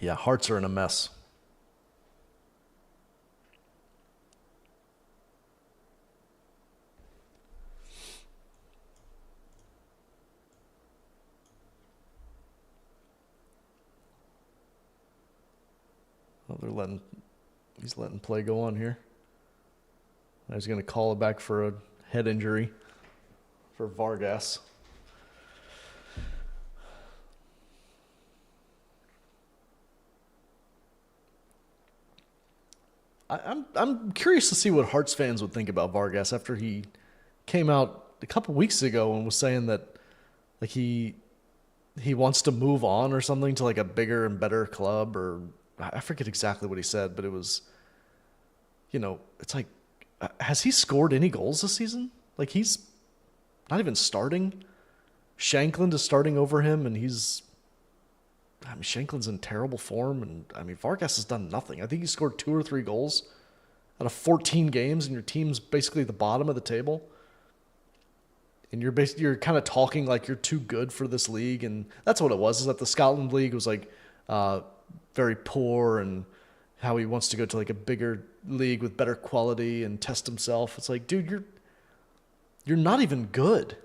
Speaker 1: Yeah, Hearts are in a mess. Oh, he's letting play go on here. He's going to call it back for a head injury for Vargas. I'm curious to see what Hearts fans would think about Vargas after he came out a couple weeks ago and was saying that like he wants to move on or something to like a bigger and better club, or I forget exactly what he said, but it was, it's like, has he scored any goals this season? Like he's not even starting. Shankland is starting over him, and Shankland's in terrible form, and Vargas has done nothing. I think he scored 2 or 3 goals out of 14 games, and your team's basically the bottom of the table. And you're kind of talking like you're too good for this league, and that's what it was. Is that the Scotland League was like very poor, and how he wants to go to like a bigger league with better quality and test himself. It's like, dude, you're not even good.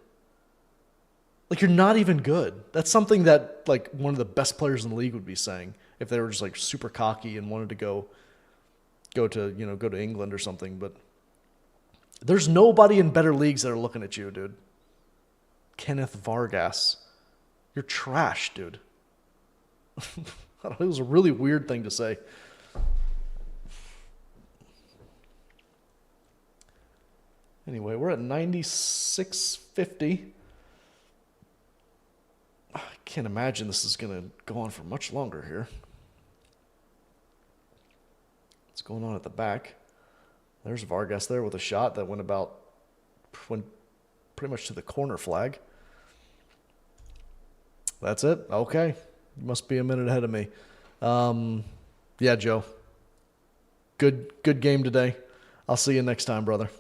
Speaker 1: Like, you're not even good. That's something that like one of the best players in the league would be saying if they were just like super cocky and wanted to go to England or something. But there's nobody in better leagues that are looking at you, dude. Kenneth Vargas, you're trash, dude. It was a really weird thing to say. Anyway, we're at 96.50. I can't imagine this is going to go on for much longer here. What's going on at the back? There's Vargas there with a shot that went pretty much to the corner flag. That's it? Okay. You must be a minute ahead of me. Yeah, Joe. Good game today. I'll see you next time, brother.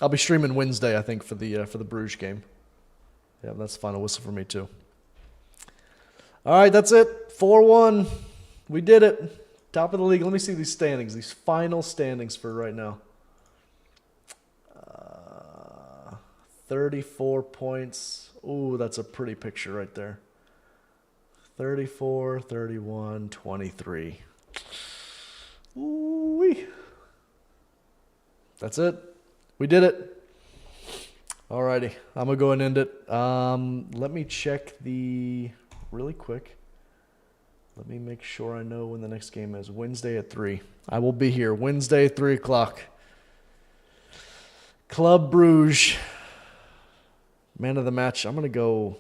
Speaker 1: I'll be streaming Wednesday, I think, for the Bruges game. Yeah, that's the final whistle for me too. All right, that's it. 4-1. We did it. Top of the league. Let me see these standings. These final standings for right now. 34 points. Ooh, that's a pretty picture right there. 34, 31, 23. Ooh-wee. That's it. We did it. Alrighty, I'm gonna go and end it. Let me check really quick. Let me make sure I know when the next game is. Wednesday at 3. I will be here Wednesday at 3 o'clock. Club Bruges. Man of the match. I'm gonna go.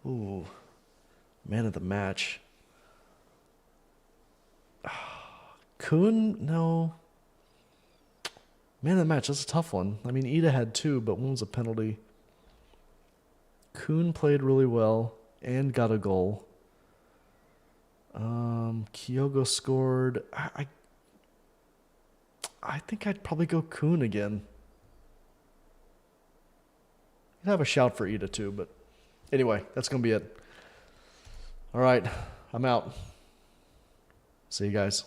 Speaker 1: Ooh, man of the match. Kuhn, no. Man of the match, that's a tough one. I mean, Ida had 2, but one was a penalty. Kuhn played really well and got a goal. Kyogo scored. I think I'd probably go Kuhn again. I'd have a shout for Ida too, but anyway, that's going to be it. All right, I'm out. See you guys.